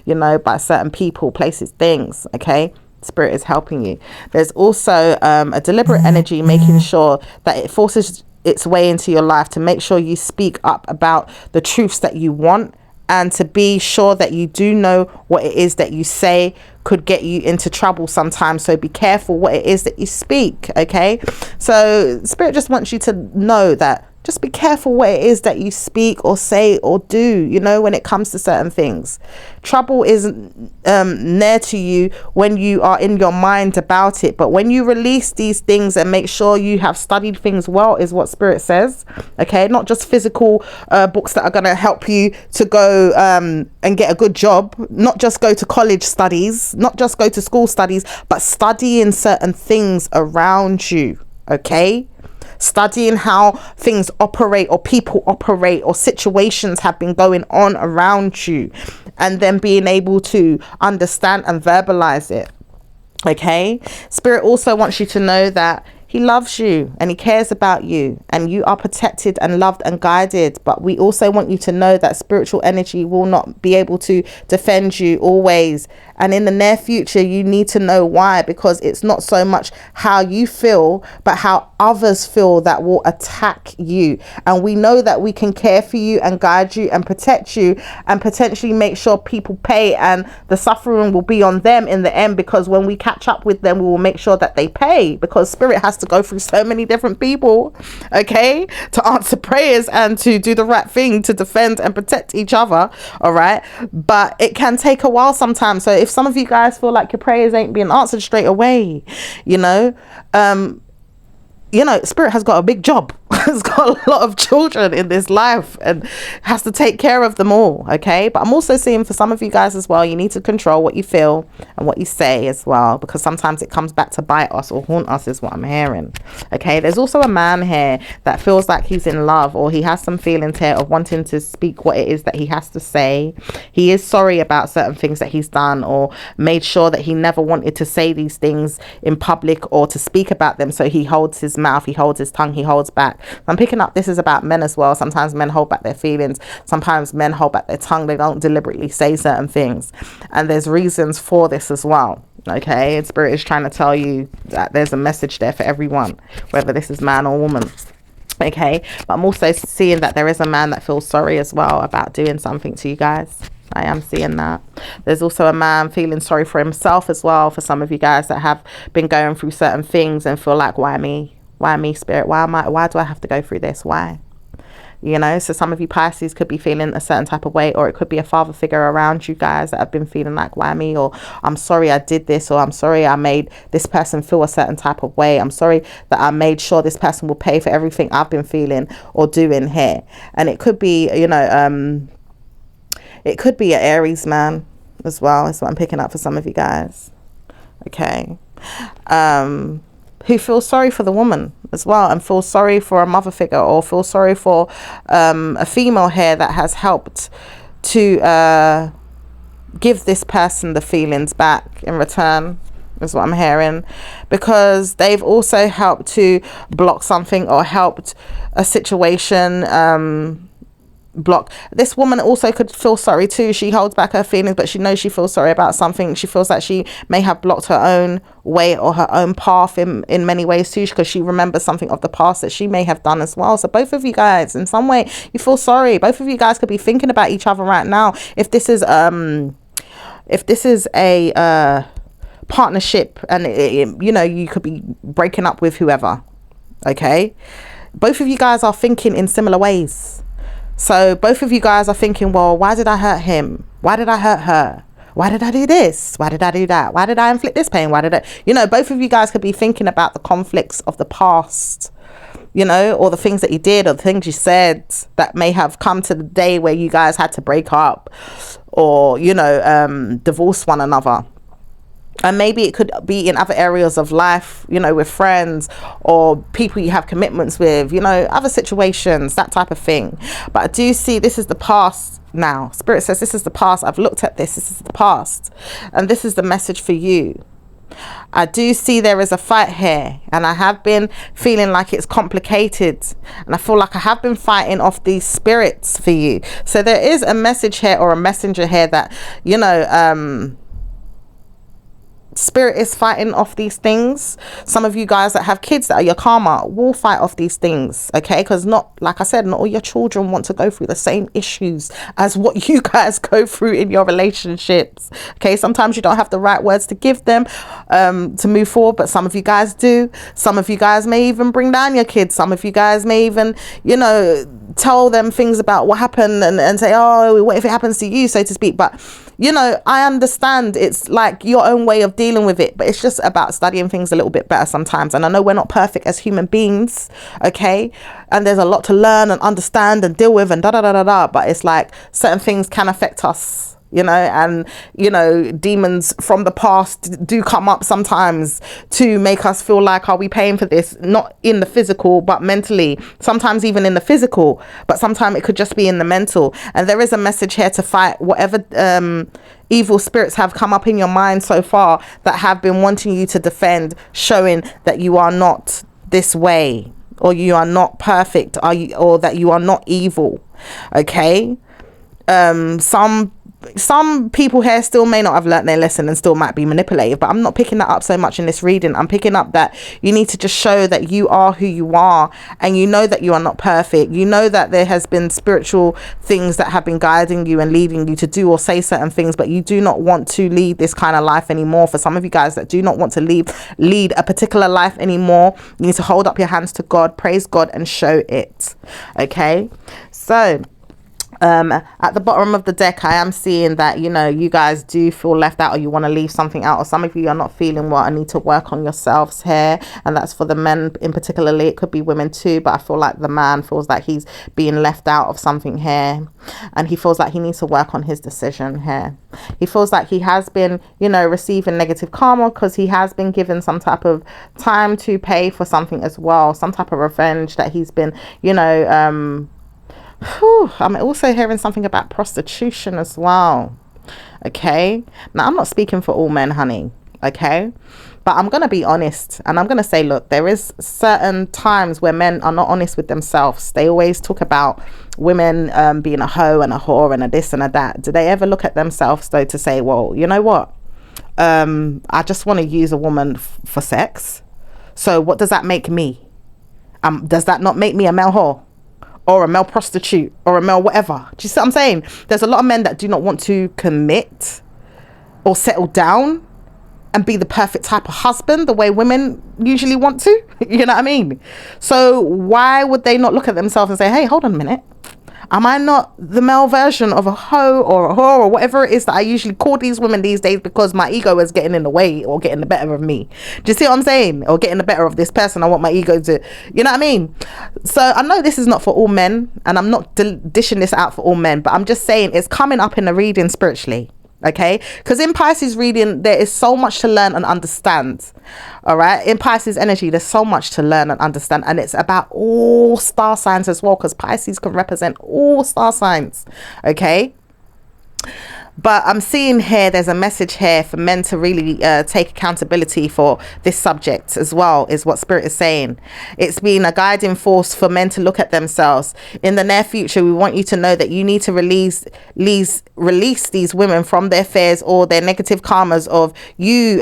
[SPEAKER 1] you know, by certain people, places, things, okay, Spirit is helping you. There's also a deliberate energy making sure that it forces its way into your life to make sure you speak up about the truths that you want, and to be sure that you do know what it is that you say could get you into trouble sometimes. So be careful what it is that you speak, okay? So Spirit just wants you to know that just be careful what it is that you speak or say or do, you know, when it comes to certain things. Trouble isn't near to you when you are in your mind about it, but when you release these things and make sure you have studied things well, is what Spirit says, okay? Not just physical books that are going to help you to go and get a good job, not just go to college studies, not just go to school studies, but studying certain things around you, okay? Studying how things operate, or people operate, or situations have been going on around you, and then being able to understand and verbalize it, okay? Spirit also wants you to know that He loves you and He cares about you, and you are protected and loved and guided. But we also want you to know that spiritual energy will not be able to defend you always. And in the near future, you need to know why, because it's not so much how you feel, but how others feel that will attack you. And we know that we can care for you and guide you and protect you and potentially make sure people pay, and the suffering will be on them in the end, because when we catch up with them, we will make sure that they pay, because Spirit has to go through so many different people, okay, to answer prayers and to do the right thing to defend and protect each other, all right? But it can take a while sometimes. So if some of you guys feel like your prayers ain't being answered straight away, you know, Spirit has got a big job, has got a lot of children in this life and has to take care of them all. Okay, but I'm also seeing for some of you guys as well, you need to control what you feel and what you say as well, because sometimes it comes back to bite us or haunt us, is what I'm hearing. Okay, there's also a man here that feels like he's in love, or he has some feelings here of wanting to speak what it is that he has to say. He is sorry about certain things that he's done, or made sure that he never wanted to say these things in public or to speak about them, so he holds his mouth, he holds his tongue, he holds back. I'm picking up this is about men as well. Sometimes men hold back their feelings, sometimes men hold back their tongue, they don't deliberately say certain things, and there's reasons for this as well. Okay, and Spirit is trying to tell you that there's a message there for everyone, whether this is man or woman. Okay, but I'm also seeing that there is a man that feels sorry as well about doing something to you guys. I am seeing that. There's also a man feeling sorry for himself as well, for some of you guys that have been going through certain things and feel like, why me? Why me, Spirit? Why do I have to go through this? Why? You know, so some of you Pisces could be feeling a certain type of way, or it could be a father figure around you guys that have been feeling like, why me? Or I'm sorry I did this, or I'm sorry I made this person feel a certain type of way. I'm sorry that I made sure this person will pay for everything I've been feeling or doing here. And it could be, you know, it could be an Aries man as well. That's what I'm picking up for some of you guys. Okay. Who feels sorry for the woman as well, and feels sorry for a mother figure, or feels sorry for a female here that has helped to give this person the feelings back in return, is what I'm hearing, because they've also helped to block something or helped a situation block. This woman also could feel sorry too. She holds back her feelings, but she knows she feels sorry about something. She feels like she may have blocked her own way or her own path in many ways too, because she remembers something of the past that she may have done as well. So both of you guys, in some way, you feel sorry. Both of you guys could be thinking about each other right now. If this is a partnership, and you know, you could be breaking up with whoever. Okay, both of you guys are thinking in similar ways. So both of you guys are thinking, well, why did I hurt him? Why did I hurt her? Why did I do this? Why did I do that? Why did I inflict this pain? Why did I, you know, both of you guys could be thinking about the conflicts of the past, you know, or the things that you did, or the things you said that may have come to the day where you guys had to break up, or, you know, divorce one another. And maybe it could be in other areas of life, you know, with friends or people you have commitments with, you know, other situations, that type of thing. But I do see this is the past now. Spirit says this is the past. I've looked at this. This is the past. And this is the message for you. I do see there is a fight here, and I have been feeling like it's complicated, and I feel like I have been fighting off these spirits for you. So there is a message here, or a messenger here, that, you know, Spirit is fighting off these things. Some of you guys that have kids that are your karma will fight off these things, okay? Because not, like I said, not all your children want to go through the same issues as what you guys go through in your relationships, okay? Sometimes you don't have the right words to give them to move forward, but some of you guys do. Some of you guys may even bring down your kids. Some of you guys may even, you know, tell them things about what happened, and say, oh, what if it happens to you, so to speak. But, you know, I understand it's like your own way of dealing with it, but it's just about studying things a little bit better sometimes. And I know we're not perfect as human beings, okay, and there's a lot to learn and understand and deal with and da, but it's like certain things can affect us, you know, and, you know, demons from the past do come up sometimes to make us feel like, are we paying for this? Not in the physical, but mentally. Sometimes even in the physical, but sometimes it could just be in the mental. And there is a message here to fight whatever evil spirits have come up in your mind so far that have been wanting you to defend, showing that you are not this way, or you are not perfect, or that you are not evil, okay? Some people here still may not have learnt their lesson and still might be manipulative, but I'm not picking that up so much in this reading. I'm picking up that you need to just show that you are who you are, and you know that you are not perfect. You know that there has been spiritual things that have been guiding you and leading you to do or say certain things, but you do not want to lead this kind of life anymore. For some of you guys that do not want to lead a particular life anymore, you need to hold up your hands to God, praise God, and show it, okay? So At the bottom of the deck, I am seeing that, you know, you guys do feel left out, or you want to leave something out, or some of you are not feeling well and need to work on yourselves here. And that's for the men in particularly. It could be women too, but I feel like the man feels like he's being left out of something here, and he feels like he needs to work on his decision here. He feels like he has been, you know, receiving negative karma because he has been given some type of time to pay for something as well, some type of revenge that he's been, you know, I'm also hearing something about prostitution as well. Okay, now I'm not speaking for all men, honey, okay, but I'm gonna be honest, and I'm gonna say, look, there is certain times where men are not honest with themselves. They always talk about women being a hoe and a whore and a this and a that. Do they ever look at themselves though to say, well, you know what, I just want to use a woman for sex, so what does that make me? Does that not make me a male whore or a male prostitute or a male whatever? Do you see what I'm saying? There's a lot of men that do not want to commit or settle down and be the perfect type of husband the way women usually want to. You know what I mean? So why would they not look at themselves and say, hey, hold on a minute, am I not the male version of a hoe or a whore or whatever it is that I usually call these women these days, because my ego is getting in the way or getting the better of me? Do you see what I'm saying? Or getting the better of this person. I want my ego to, you know what I mean? So I know this is not for all men, and I'm not dishing this out for all men, but I'm just saying it's coming up in the reading spiritually. Okay, because in Pisces reading there is so much to learn and understand. All right, in Pisces energy there's so much to learn and understand, and it's about all star signs as well, because Pisces can represent all star signs. Okay, but I'm seeing here there's a message here for men to really take accountability for this subject as well, is what Spirit is saying. It's been a guiding force for men to look at themselves. In the near future, we want you to know that you need to release these women from their fears or their negative karmas of you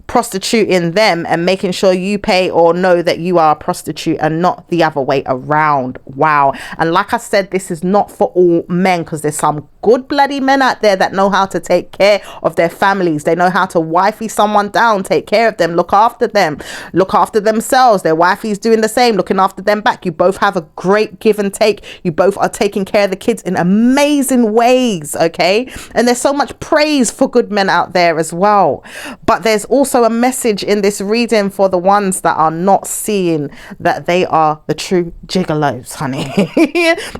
[SPEAKER 1] prostituting them and making sure you pay or know that you are a prostitute, and not the other way around. Wow. And like I said, this is not for all men, because there's some good bloody men out there that know how to take care of their families. They know how to wifey someone down, take care of them, look after themselves. Their wifey's doing the same, looking after them back. You both have a great give and take. You both are taking care of the kids in amazing ways. Okay, and there's so much praise for good men out there as well. But there's also a message in this reading for the ones that are not seeing that they are the true gigolos, honey.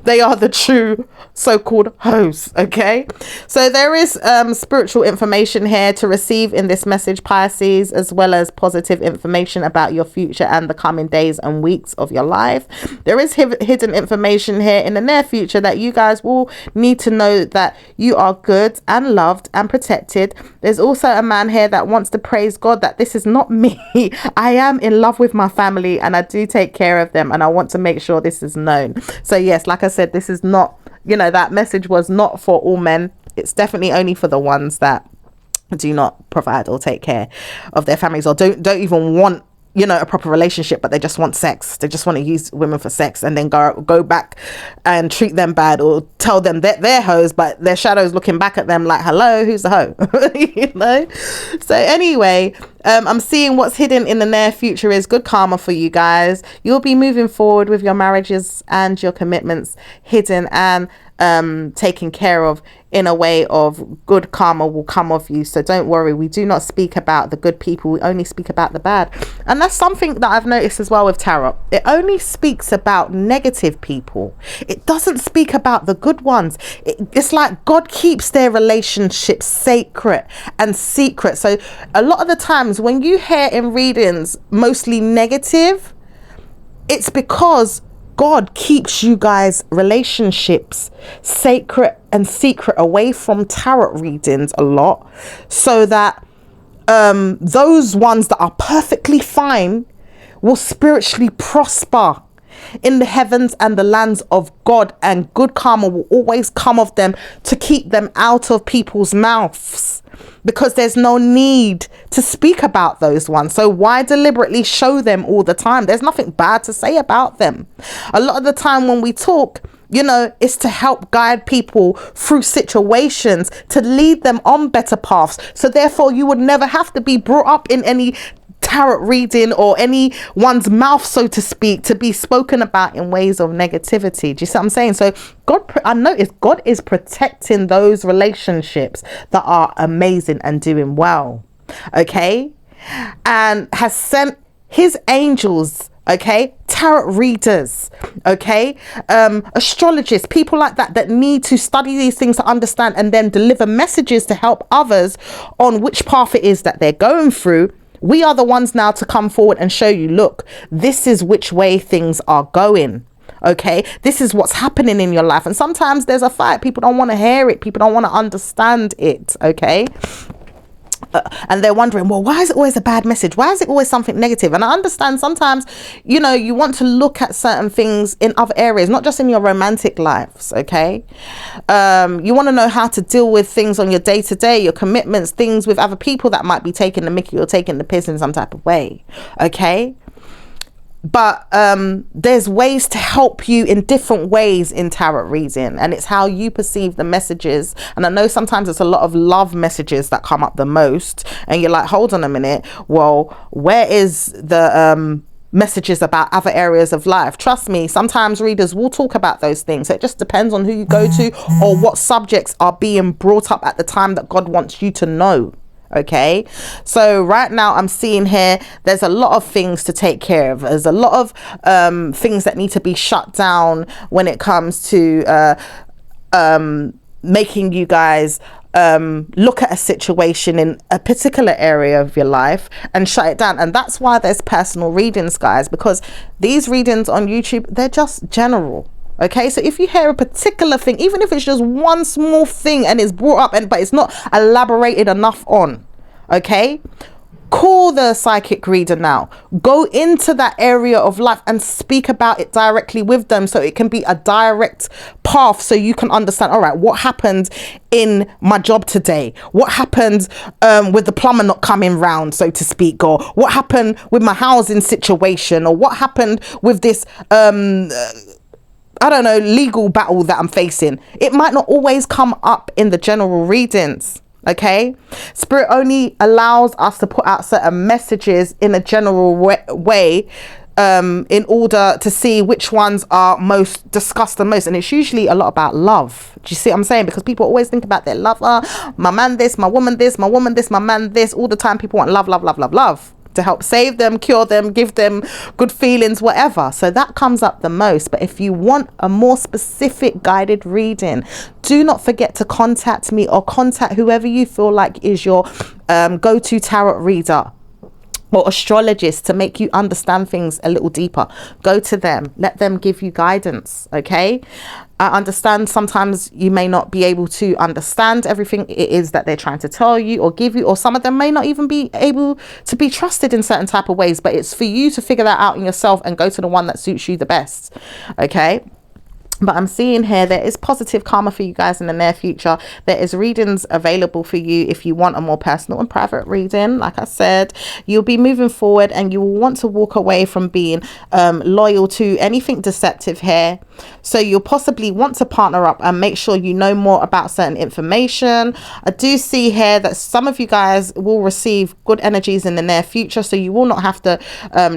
[SPEAKER 1] They are the true so-called hoes. Okay, so there is spiritual information here to receive in this message, Pisces, as well as positive information about your future and the coming days and weeks of your life. There is hidden information here in the near future that you guys will need to know that you are good and loved and protected. There's also a man here that wants to praise God that this is not me. I am in love with my family and I do take care of them, and I want to make sure this is known. So yes, like I said, this is not, you know, that message was not for all men. It's definitely only for the ones that do not provide or take care of their families, or don't even want, you know, a proper relationship, but they just want sex. They just want to use women for sex and then go back and treat them bad, or tell them that they're hoes, but their shadow's looking back at them like, hello, who's the hoe? You know? So anyway, I'm seeing what's hidden in the near future is good karma for you guys. You'll be moving forward with your marriages and your commitments hidden and taken care of in a way of good karma will come of you. So don't worry, we do not speak about the good people, we only speak about the bad. And that's something that I've noticed as well with tarot. It only speaks about negative people. It doesn't speak about the good ones. It's like God keeps their relationships sacred and secret. So a lot of the times when you hear in readings mostly negative, it's because God keeps you guys' relationships sacred and secret away from tarot readings a lot, so that those ones that are perfectly fine will spiritually prosper in the heavens and the lands of God, and good karma will always come of them to keep them out of people's mouths, because there's no need to speak about those ones. So why deliberately show them all the time? There's nothing bad to say about them. A lot of the time when we talk, you know, it's to help guide people through situations, to lead them on better paths. So therefore you would never have to be brought up in any tarot reading or anyone's mouth, so to speak, to be spoken about in ways of negativity. Do you see what I'm saying? So I notice God is protecting those relationships that are amazing and doing well, okay, and has sent his angels, okay, tarot readers, okay, astrologists, people like that need to study these things to understand and then deliver messages to help others on which path it is that they're going through. We are the ones now to come forward and show you, look, this is which way things are going. Okay, this is what's happening in your life. And sometimes there's a fight. People don't want to hear it. People don't want to understand it. Okay. And they're wondering, well, why is it always a bad message? Why is it always something negative? And I understand sometimes, you know, you want to look at certain things in other areas, not just in your romantic lives, okay? You want to know how to deal with things on your day-to-day, your commitments, things with other people that might be taking the mickey or taking the piss in some type of way, okay? But there's ways to help you in different ways in tarot reading, and it's how you perceive the messages. And I know sometimes it's a lot of love messages that come up the most, and you're like, hold on a minute, well, where is the messages about other areas of life? Trust me, sometimes readers will talk about those things. So it just depends on who you go to or what subjects are being brought up at the time that God wants you to know. Okay, so right now I'm seeing here there's a lot of things to take care of. There's a lot of things that need to be shut down when it comes to making you guys look at a situation in a particular area of your life and shut it down. And that's why there's personal readings, guys, because these readings on YouTube, they're just general. Okay, so if you hear a particular thing, even if it's just one small thing and it's brought up but it's not elaborated enough on, okay, call the psychic reader now. Go into that area of life and speak about it directly with them, so it can be a direct path, so you can understand, all right, what happened in my job today? What happened with the plumber not coming round, so to speak? Or what happened with my housing situation? Or what happened with this I don't know, legal battle that I'm facing? It might not always come up in the general readings, okay? Spirit only allows us to put out certain messages in a general way in order to see which ones are most discussed the most. And it's usually a lot about love. Do you see what I'm saying? Because people always think about their lover, my man this, my woman this, my woman this, my man this. All the time people want love, love, love, love, love, to help save them, cure them, give them good feelings, whatever. So that comes up the most. But if you want a more specific guided reading, do not forget to contact me or contact whoever you feel like is your go-to tarot reader or astrologist to make you understand things a little deeper. Go to them, let them give you guidance, okay? I understand sometimes you may not be able to understand everything it is that they're trying to tell you or give you, or some of them may not even be able to be trusted in certain type of ways, but it's for you to figure that out in yourself and go to the one that suits you the best, okay? But I'm seeing here there is positive karma for you guys in the near future. There is readings available for you if you want a more personal and private reading. Like I said, you'll be moving forward and you will want to walk away from being loyal to anything deceptive here. So you'll possibly want to partner up and make sure you know more about certain information. I do see here that some of you guys will receive good energies in the near future. So you will not have to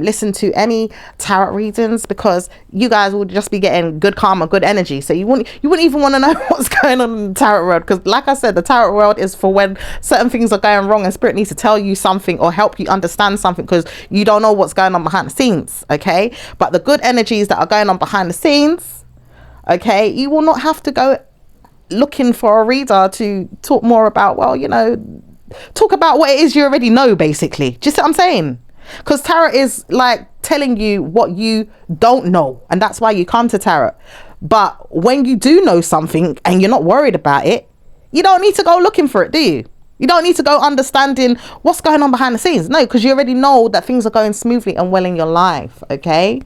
[SPEAKER 1] listen to any tarot readings, because you guys will just be getting good karma, good energy. So you wouldn't even want to know what's going on in the tarot world, because like I said, the tarot world is for when certain things are going wrong and spirit needs to tell you something or help you understand something, because you don't know what's going on behind the scenes, okay? But the good energies that are going on behind the scenes, okay, you will not have to go looking for a reader to talk more about, well, you know, talk about what it is you already know, basically. Do you see what I'm saying? Because tarot is like telling you what you don't know, and that's why you come to tarot. But when you do know something and you're not worried about it, you don't need to go looking for it, do you? You don't need to go understanding what's going on behind the scenes. No, because you already know that things are going smoothly and well in your life, okay?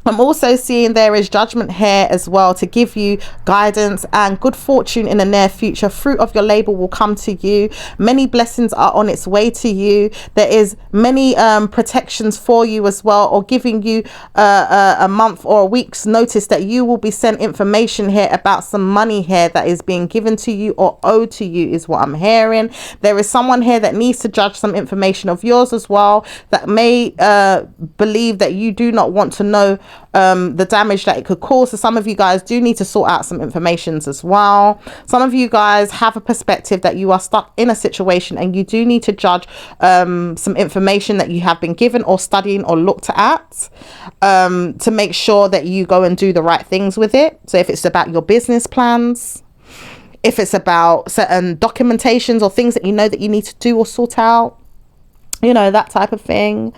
[SPEAKER 1] I'm also seeing there is judgment here as well to give you guidance and good fortune in the near future. Fruit of your labor will come to you. Many blessings are on its way to you. There is many protections for you as well, or giving you a month or a week's notice that you will be sent information here about some money here that is being given to you or owed to you, is what I'm hearing. There is someone here that needs to judge some information of yours as well, that may believe that you do not want to know the damage that it could cause. So some of you guys do need to sort out some informations as well. Some of you guys have a perspective that you are stuck in a situation and you do need to judge some information that you have been given or studying or looked at, to make sure that you go and do the right things with it. So if it's about your business plans, if it's about certain documentations or things that you know that you need to do or sort out, you know, that type of thing.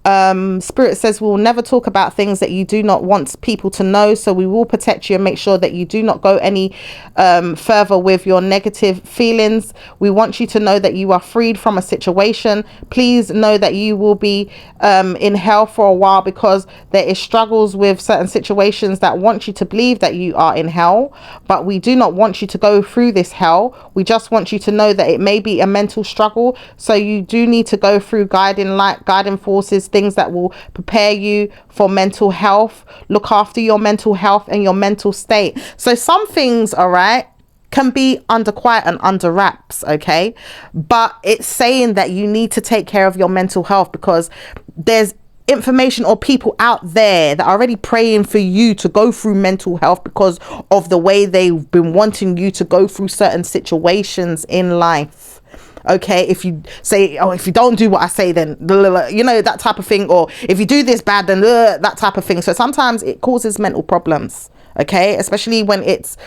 [SPEAKER 1] Spirit says we will never talk about things that you do not want people to know, so we will protect you and make sure that you do not go any further with your negative feelings. We want you to know that you are freed from a situation. Please know that you will be in hell for a while, because there is struggles with certain situations that want you to believe that you are in hell, but we do not want you to go through this hell. We just want you to know that it may be a mental struggle, so you do need to go through guiding light, guiding forces, things that will prepare you for mental health. Look after your mental health and your mental state. So some things, all right, can be under quiet and under wraps, okay, but it's saying that you need to take care of your mental health, because there's information or people out there that are already praying for you to go through mental health because of the way they've been wanting you to go through certain situations in life. Okay, if you say, oh, if you don't do what I say, then you know, that type of thing, or if you do this bad, then that type of thing. So sometimes it causes mental problems, okay, especially when it's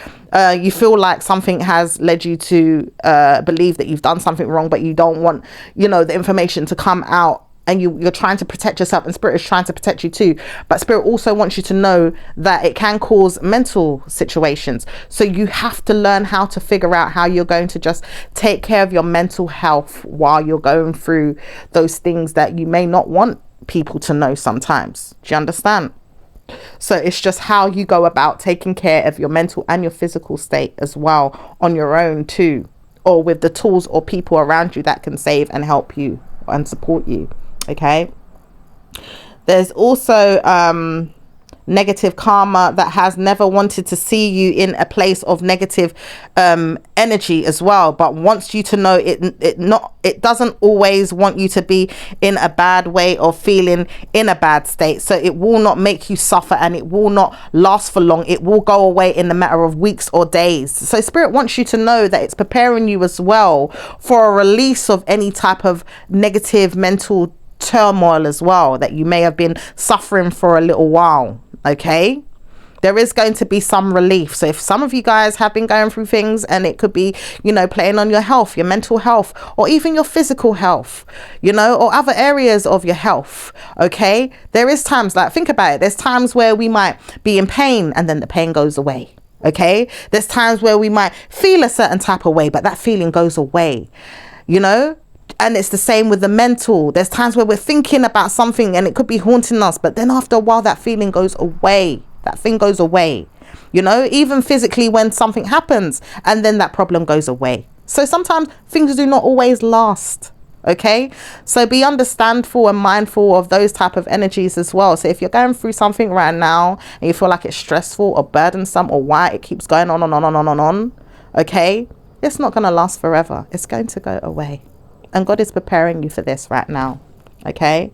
[SPEAKER 1] you feel like something has led you to believe that you've done something wrong, but you don't want, you know, the information to come out, and you're trying to protect yourself, and Spirit is trying to protect you too. But Spirit also wants you to know that it can cause mental situations. So you have to learn how to figure out how you're going to just take care of your mental health while you're going through those things that you may not want people to know sometimes. Do you understand? So it's just how you go about taking care of your mental and your physical state as well on your own too, or with the tools or people around you that can save and help you and support you. Okay, there's also negative karma that has never wanted to see you in a place of negative energy as well, but wants you to know it doesn't always want you to be in a bad way or feeling in a bad state. So it will not make you suffer, and it will not last for long. It will go away in a matter of weeks or days. So Spirit wants you to know that it's preparing you as well for a release of any type of negative mental turmoil as well that you may have been suffering for a little while. Okay, there is going to be some relief. So if some of you guys have been going through things, and it could be, you know, playing on your health, your mental health, or even your physical health, you know, or other areas of your health, okay, there is times, like, think about it, there's times where we might be in pain and then the pain goes away. Okay, there's times where we might feel a certain type of way, but that feeling goes away, you know. And it's the same with the mental. There's times where we're thinking about something and it could be haunting us, but then after a while that feeling goes away. That thing goes away, you know, even physically when something happens, and then that problem goes away. So sometimes things do not always last. Okay, so be understandful and mindful of those type of energies as well. So if you're going through something right now and you feel like it's stressful or burdensome, or why it keeps going on and on and on and on, okay, it's not going to last forever. It's going to go away. And God is preparing you for this right now. Okay.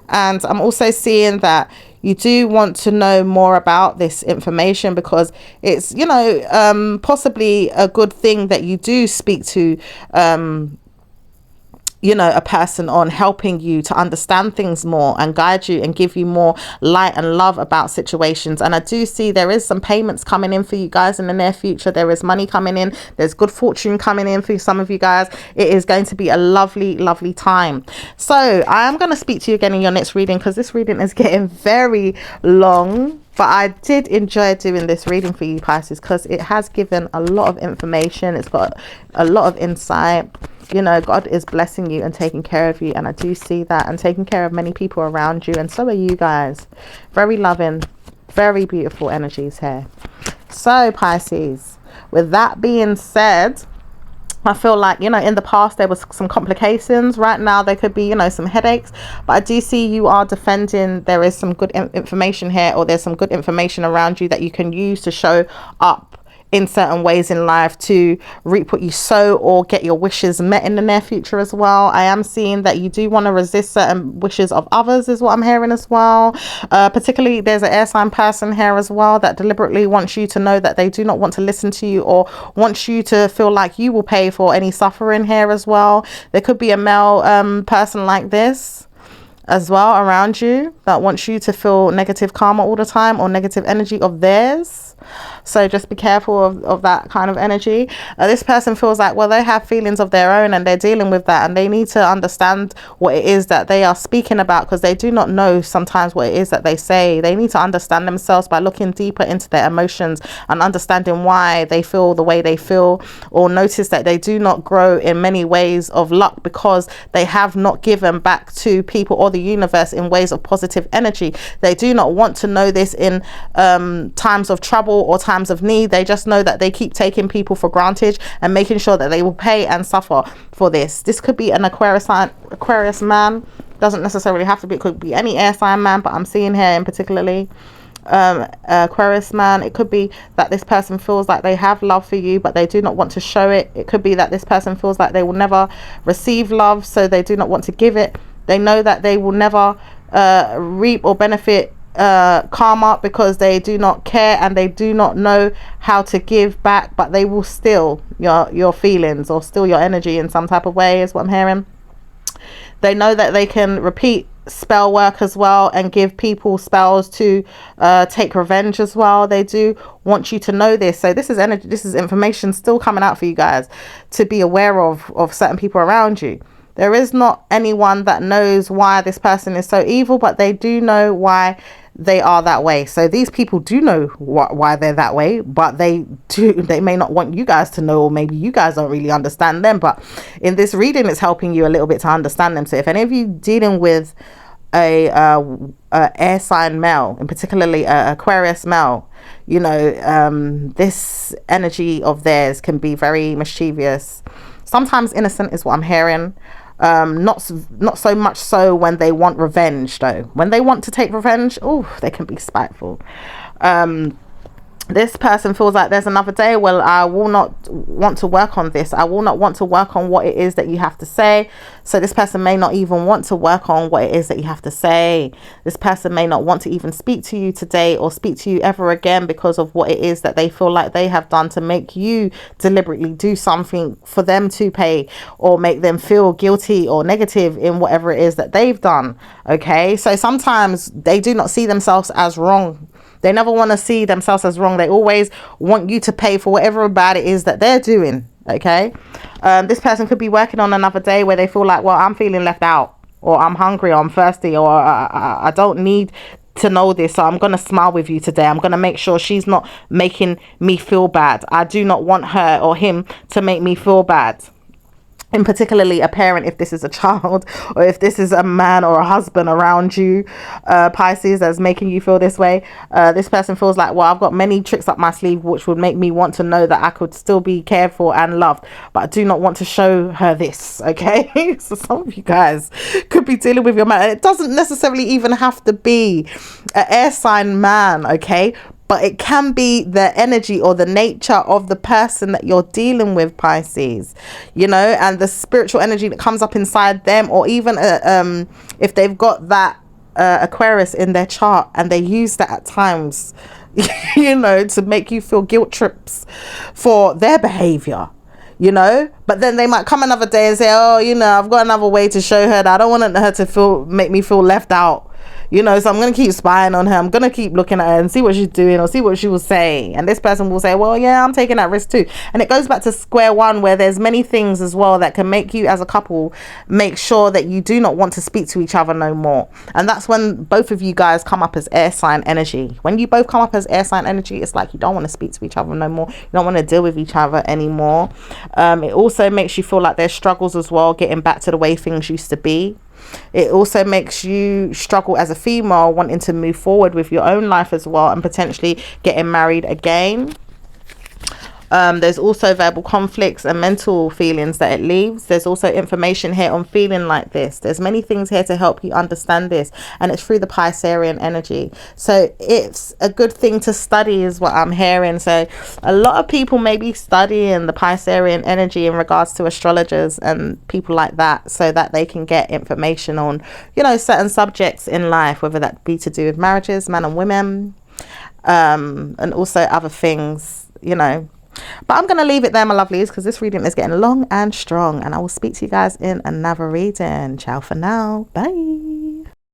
[SPEAKER 1] And I'm also seeing that you do want to know more about this information, because it's, you know, possibly a good thing that you do speak to, you know, a person on helping you to understand things more and guide you and give you more light and love about situations. And I do see there is some payments coming in for you guys in the near future. There is money coming in. There's good fortune coming in for some of you guys. It is going to be a lovely, lovely time. So I am going to speak to you again in your next reading, because this reading is getting very long. But I did enjoy doing this reading for you, Pisces, because it has given a lot of information. It's got a lot of insight. You know, God is blessing you and taking care of you, and I do see that, and taking care of many people around you, and so are you guys. Very loving, very beautiful energies here. So Pisces, with that being said, I feel like, you know, in the past there was some complications. Right now there could be, you know, some headaches, but I do see you are defending. There is some good information here, or there's some good information around you that you can use to show up in certain ways in life to reap what you sow, or get your wishes met in the near future as well. I am seeing that you do want to resist certain wishes of others, is what I'm hearing as well. Particularly there's an air sign person here as well that deliberately wants you to know that they do not want to listen to you, or wants you to feel like you will pay for any suffering here as well. There could be a male person like this as well around you that wants you to feel negative karma all the time, or negative energy of theirs. So just be careful of that kind of energy. This person feels like, well, they have feelings of their own and they're dealing with that, and they need to understand what it is that they are speaking about, because they do not know sometimes what it is that they say. They need to understand themselves by looking deeper into their emotions and understanding why they feel the way they feel, or notice that they do not grow in many ways of luck because they have not given back to people or the universe in ways of positive energy. They do not want to know this in times of trouble or times of need. They just know that they keep taking people for granted and making sure that they will pay and suffer for this. This could be an Aquarius man. Doesn't necessarily have to be. It could be any air sign man, but I'm seeing here in particularly Aquarius man. It could be that this person feels like they have love for you, but they do not want to show it. It could be that this person feels like they will never receive love, so they do not want to give it. They know that they will never reap or benefit karma because they do not care, and they do not know how to give back, but they will steal your feelings or steal your energy in some type of way, is what I'm hearing. They know that they can repeat spell work as well and give people spells to take revenge as well. They do want you to know this. So this is energy, this is information still coming out for you guys to be aware of certain people around you. There is not anyone that knows why this person is so evil, but they do know why they are that way. So these people do know why they're that way, but they may not want you guys to know, or maybe you guys don't really understand them. But in this reading, it's helping you a little bit to understand them. So if any of you dealing with a air sign male, and particularly Aquarius male, you know, this energy of theirs can be very mischievous, sometimes innocent is what I'm hearing. Not so much so when they want revenge, though. When they want to take revenge, oh, they can be spiteful. This person feels like there's another day. Well, I will not want to work on this. I will not want to work on what it is that you have to say. So this person may not even want to work on what it is that you have to say. This person may not want to even speak to you today, or speak to you ever again, because of what it is that they feel like they have done to make you deliberately do something for them to pay, or make them feel guilty or negative in whatever it is that they've done. Okay, so sometimes they do not see themselves as wrong. They never want to see themselves as wrong. They always want you to pay for whatever bad it is that they're doing. Okay. This person could be working on another day where they feel like, well, I'm feeling left out, or I'm hungry, or I'm thirsty, or I don't need to know this, so I'm going to smile with you today. I'm going to make sure she's not making me feel bad. I do not want her or him to make me feel bad. And particularly a parent, if this is a child, or if this is a man or a husband around you, Pisces, that's making you feel this way. This person feels like, well, I've got many tricks up my sleeve which would make me want to know that I could still be cared for and loved, but I do not want to show her this. Okay. So some of you guys could be dealing with your man. It doesn't necessarily even have to be an air sign man. Okay, but it can be the energy or the nature of the person that you're dealing with, Pisces, you know, and the spiritual energy that comes up inside them, or even if they've got that Aquarius in their chart and they use that at times, you know, to make you feel guilt trips for their behavior, you know. But then they might come another day and say, oh, you know, I've got another way to show her that I don't want her to make me feel left out. you know, so I'm going to keep spying on her. I'm going to keep looking at her and see what she's doing or see what she will say. And this person will say, well, yeah, I'm taking that risk too. And it goes back to square one, where there's many things as well that can make you as a couple make sure that you do not want to speak to each other no more. And that's when both of you guys come up as air sign energy. When you both come up as air sign energy, it's like you don't want to speak to each other no more. You don't want to deal with each other anymore. It also makes you feel like there's struggles as well, getting back to the way things used to be. It also makes you struggle as a female, wanting to move forward with your own life as well, and potentially getting married again. There's also verbal conflicts and mental feelings that it leaves. There's also information here on feeling like this. There's many things here to help you understand this, and it's through the Piscean energy. So it's a good thing to study is what I'm hearing. So a lot of people may be studying the Piscean energy in regards to astrologers and people like that, so that they can get information on, you know, certain subjects in life, whether that be to do with marriages, men and women, and also other things, you know. But I'm going to leave it there, my lovelies, because this reading is getting long and strong, and I will speak to you guys in another reading. Ciao for now. Bye.